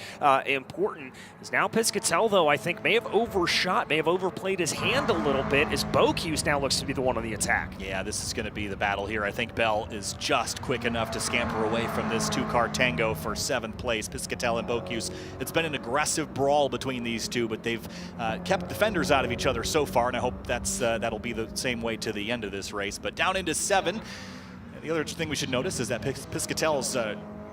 important. As now Piscatell, though, I think may have overshot, may have overplayed his hand a little bit, as Bocuse now looks to be the one on the attack. Yeah, this is going to be the battle here. I think Bell is just quick enough to scamper away from this 2-car tango for 7th place. Piscatell and Bocuse, it's been an aggressive brawl between these two, but they've kept defenders out of each other so far, and I hope that'll be the same way to the end of this race. But down into 7, the other thing we should notice is that Piscatell's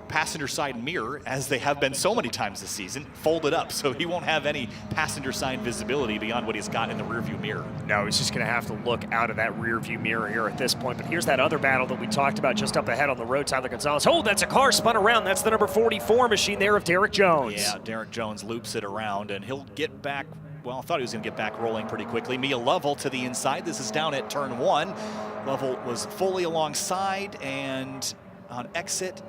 passenger side mirror, as they have been so many times this season, folded up, so he won't have any passenger side visibility beyond what he's got in the rearview mirror. No, he's just going to have to look out of that rearview mirror here at this point. But here's that other battle that we talked about just up ahead on the road. Tyler Gonzalez. Oh, that's a car spun around. That's the number 44 machine there of Derek Jones. Yeah, Derek Jones loops it around, and he'll get back. Well, I thought he was going to get back rolling pretty quickly. Mia Lovell to the inside. This is down at turn 1. Lovell was fully alongside, and on exit,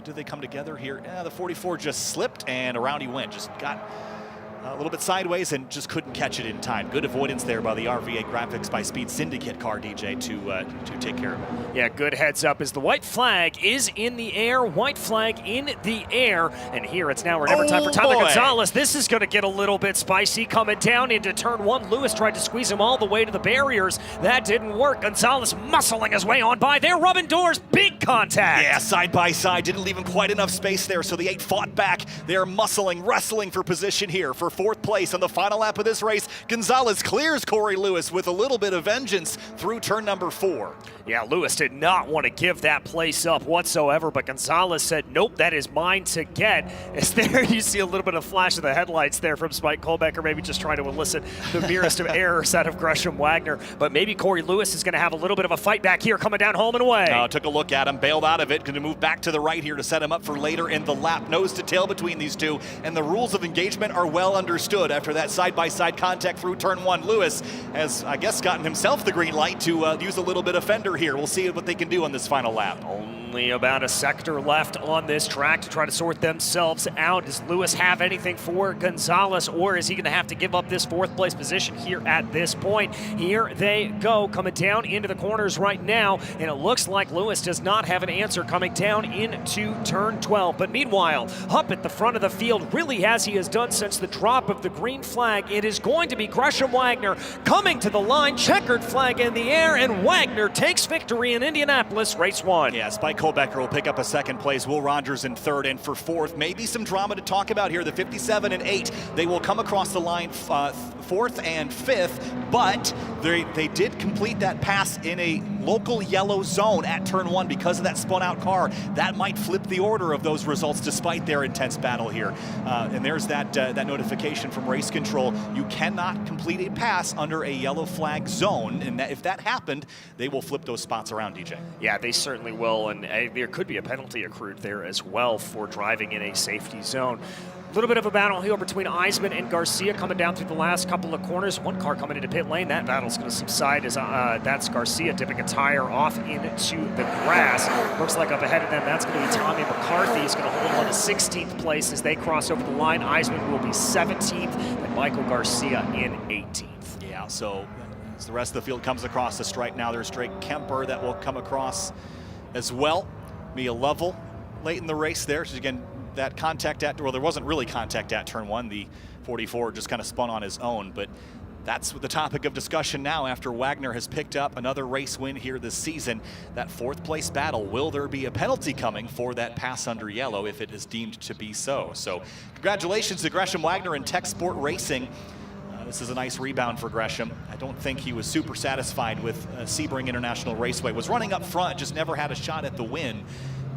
did they come together here? Yeah, the 44 just slipped, and around he went. Just got a little bit sideways and just couldn't catch it in time. Good avoidance there by the RVA Graphics by Speed Syndicate car, DJ, to take care of it. Yeah, good heads up as the white flag is in the air. White flag in the air. And here it's now never time for Tyler Gonzalez. This is going to get a little bit spicy coming down into turn 1. Lewis tried to squeeze him all the way to the barriers. That didn't work. Gonzalez muscling his way on by. They're rubbing doors. Big contact. Yeah, side by side. Didn't leave him quite enough space there, so the 8 fought back. They're muscling, wrestling for position here for 4th place on the final lap of this race. Gonzalez clears Corey Lewis with a little bit of vengeance through turn number 4. Yeah, Lewis did not want to give that place up whatsoever, but Gonzalez said, nope, that is mine to get. As there you see a little bit of flash of the headlights there from Spike Colbecker, maybe just trying to elicit the merest of errors out of Gresham Wagner. But maybe Corey Lewis is going to have a little bit of a fight back here coming down home and away. Took a look at him, bailed out of it, going to move back to the right here to set him up for later in the lap. Nose to tail between these two, and the rules of engagement are well understood after that side-by-side contact through turn 1. Lewis has, I guess, gotten himself the green light to use a little bit of fender here. We'll see what they can do on this final lap. Only about a sector left on this track to try to sort themselves out. Does Lewis have anything for Gonzalez, or is he going to have to give up this 4th place position here at this point? Here they go, coming down into the corners right now, and it looks like Lewis does not have an answer coming down into turn 12. But meanwhile, up at the front of the field, really as he has done since the drop of the green flag, it is going to be Gresham Wagner coming to the line, checkered flag in the air, and Wagner takes victory in Indianapolis, race 1. Yeah, Spike Colbecker will pick up a 2nd place. Will Rogers in 3rd, and for 4th, maybe some drama to talk about here. The 57 and 8, they will come across the line 4th and 5th, but they did complete that pass in a local yellow zone at turn 1 because of that spun out car. That might flip the order of those results despite their intense battle here. And there's that notification from race control. You cannot complete a pass under a yellow flag zone, and if that happened, they will flip those spots around, DJ. Yeah, they certainly will, and there could be a penalty accrued there as well for driving in a safety zone. A little bit of a battle here between Eisman and Garcia coming down through the last couple of corners. One car coming into pit lane. That battle's going to subside as that's Garcia dipping a tire off into the grass. Looks like up ahead of them, that's going to be Tommy McCarthy. He's going to hold on to 16th place as they cross over the line. Eisman will be 17th, and Michael Garcia in 18th. Yeah, so as the rest of the field comes across the stripe now, there's Drake Kemper that will come across as well. Mia Lovell late in the race there. So again, that contact at, well, there wasn't really contact at turn 1. The 44 just kind of spun on his own, but that's the topic of discussion now after Wagner has picked up another race win here this season. That 4th place battle, will there be a penalty coming for that pass under yellow if it is deemed to be so? So congratulations to Gresham Wagner and Tech Sport Racing. This is a nice rebound for Gresham. I don't think he was super satisfied with Sebring International Raceway. Was running up front, just never had a shot at the win.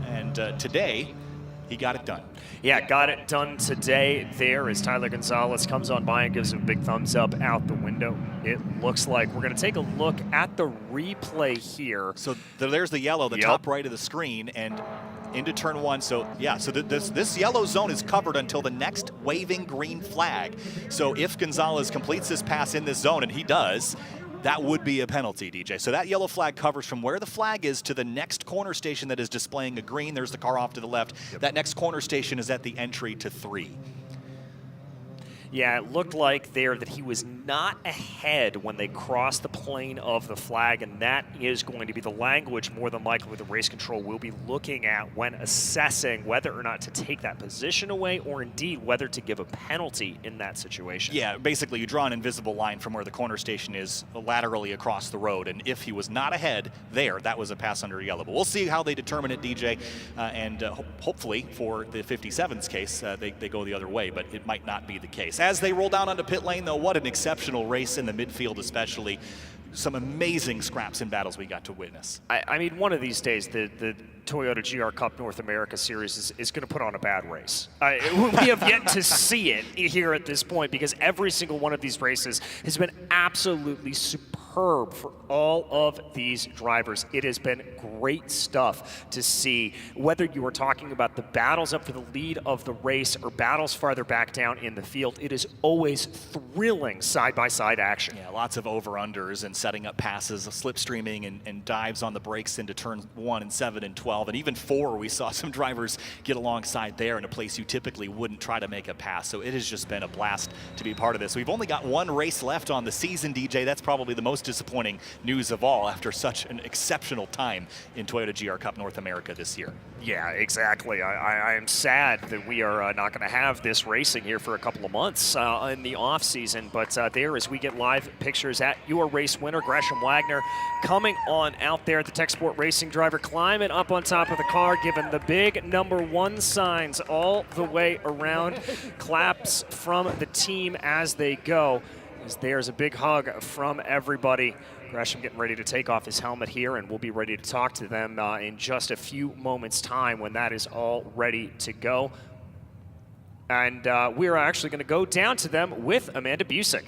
And today, he got it done. Yeah, got it done today there as Tyler Gonzalez comes on by and gives him a big thumbs up out the window. It looks like we're going to take a look at the replay here. So there's the yellow, the top right of the screen, and into turn one. So yeah, so this yellow zone is covered until the next waving green flag. So if Gonzalez completes this pass in this zone, and he does, that would be a penalty, DJ. So that yellow flag covers from where the flag is to the next corner station that is displaying a green. There's the car off to the left. Yep. That next corner station is at the entry to 3. Yeah, it looked like there that he was not ahead when they crossed the plane of the flag, and that is going to be the language more than likely the race control will be looking at when assessing whether or not to take that position away or indeed whether to give a penalty in that situation. Yeah, basically you draw an invisible line from where the corner station is laterally across the road, and if he was not ahead there, that was a pass under yellow. But we'll see how they determine it, DJ, and hopefully for the 57's case, they go the other way, but it might not be the case. As they roll down onto pit lane, though, what an exceptional race in the midfield especially. Some amazing scraps and battles we got to witness. I mean, one of these days, the Toyota GR Cup North America Series is going to put on a bad race. We have yet to see it here at this point because every single one of these races has been absolutely superb for all of these drivers. It has been great stuff to see, whether you are talking about the battles up for the lead of the race or battles farther back down in the field. It is always thrilling side-by-side action. Yeah, lots of over-unders and setting up passes, slipstreaming and dives on the brakes into turn 1 and 7 and 12. And even 4, we saw some drivers get alongside there in a place you typically wouldn't try to make a pass. So it has just been a blast to be part of this. We've only got one race left on the season, DJ. That's probably the most disappointing news of all after such an exceptional time in Toyota GR Cup North America this year. Yeah, exactly. I am sad that we are not going to have this racing here for a couple of months in the off season. But there, as we get live pictures at your race winner, Gresham Wagner, coming on out there, the Tech Sport Racing driver, climbing up on top of the car, giving the big #1 signs all the way around. Claps from the team as they go. As there's a big hug from everybody. Gresham getting ready to take off his helmet here, and we'll be ready to talk to them in just a few moments' time when that is all ready to go. And we're actually going to go down to them with Amanda Busick.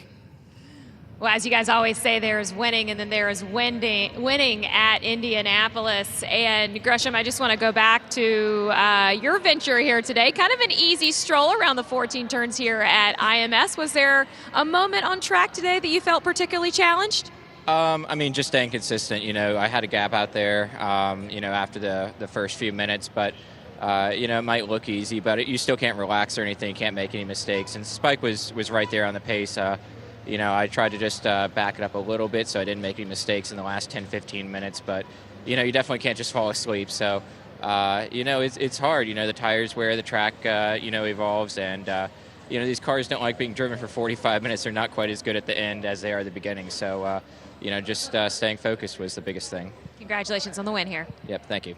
Well, as you guys always say, there's winning and then there is winning at Indianapolis. And Gresham, I just want to go back to your venture here today. Kind of an easy stroll around the 14 turns here at IMS. Was there a moment on track today that you felt particularly challenged? I mean, just staying consistent. You know, I had a gap out there, you know, after the first few minutes, but, you know, it might look easy, but you still can't relax or anything. You can't make any mistakes. And Spike was right there on the pace. You know, I tried to just back it up a little bit so I didn't make any mistakes in the last 10, 15 minutes, but, you know, you definitely can't just fall asleep. So, you know, it's hard. You know, the tires wear, the track, you know, evolves, and, you know, these cars don't like being driven for 45 minutes. They're not quite as good at the end as they are at the beginning. So, you know, just staying focused was the biggest thing. Congratulations on the win here. Yep, thank you.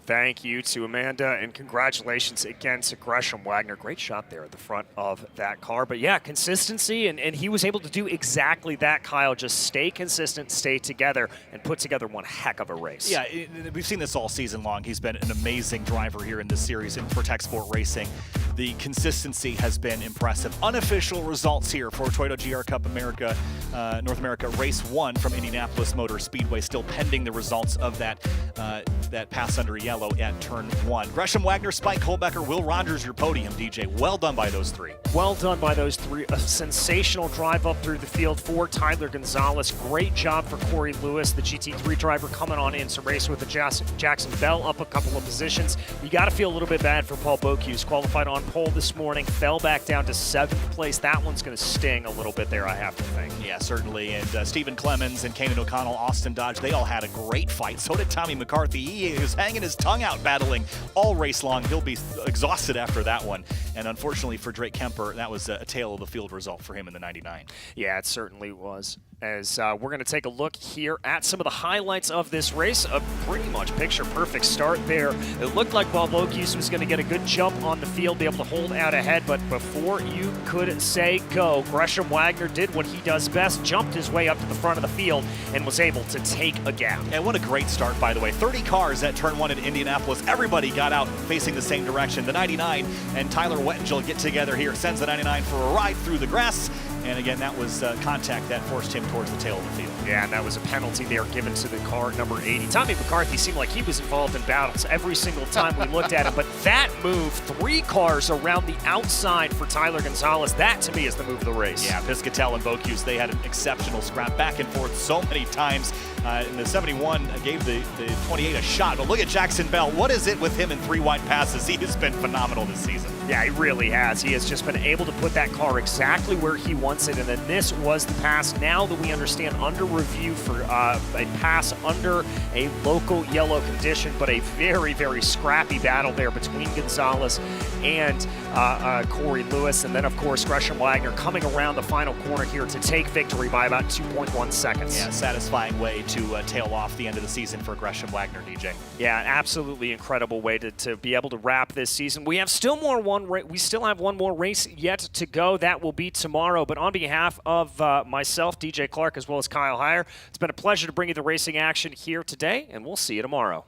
Thank you to Amanda, and congratulations again to Gresham Wagner. Great shot there at the front of that car. But yeah, consistency, and he was able to do exactly that, Kyle. Just stay consistent, stay together, and put together one heck of a race. Yeah, we've seen this all season long. He's been an amazing driver here in this series and for Tech Sport Racing. The consistency has been impressive. Unofficial results here for Toyota GR Cup America, North America Race 1 from Indianapolis Motor Speedway. Still pending the results of that pass under yellow at turn 1. Gresham Wagner, Spike Holbecker, Will Rogers, your podium, DJ. Well done by those 3. Well done by those 3. A sensational drive up through the field for Tyler Gonzalez. Great job for Corey Lewis, the GT3 driver, coming on in to race with the Jackson Bell up a couple of positions. You got to feel a little bit bad for Paul Bocuse. Qualified on pole this morning, fell back down to 7th place. That one's going to sting a little bit there, I have to think. Yeah, certainly. And Stephen Clemens and Kanan O'Connell, Austin Dodge, they all had a great fight. So did Tommy McCarthy. He was hanging his tongue out battling all race long. He'll be exhausted after that one. And unfortunately for Drake Kemper, that was a tail of the field result for him in the 99. Yeah, it certainly was. as we're going to take a look here at some of the highlights of this race. A pretty much picture-perfect start there. It looked like Bob Lokius was going to get a good jump on the field, be able to hold out ahead, but before you could say go, Gresham Wagner did what he does best, jumped his way up to the front of the field, and was able to take a gap. And what a great start, by the way. 30 cars at turn 1 in Indianapolis. Everybody got out facing the same direction. The 99 and Tyler Wettengel get together here, sends the 99 for a ride through the grass. And again, that was contact that forced him towards the tail of the field. Yeah, and that was a penalty there given to the car number 80. Tommy McCarthy seemed like he was involved in battles every single time we looked at him, but that move, 3 cars around the outside for Tyler Gonzalez, that to me is the move of the race. Yeah, Piscatell and Bocuse, they had an exceptional scrap back and forth so many times. And the 71 gave the 28 a shot, but look at Jackson Bell. What is it with him in 3 wide passes? He has been phenomenal this season. Yeah, he really has. He has just been able to put that car exactly where he wants it, and then this was the pass. Now that we understand, under review for a pass under a local yellow condition, but a very, very scrappy battle there between Gonzalez and Corey Lewis. And then, of course, Gresham Wagner coming around the final corner here to take victory by about 2.1 seconds. Yeah, satisfying way to tail off the end of the season for Gresham Wagner, DJ. Yeah, absolutely incredible way to be able to wrap this season. We have still we still have one more race yet to go. That will be tomorrow. But on behalf of myself, DJ Clark, as well as Kyle Heyer, it's been a pleasure to bring you the racing action here today, and we'll see you tomorrow.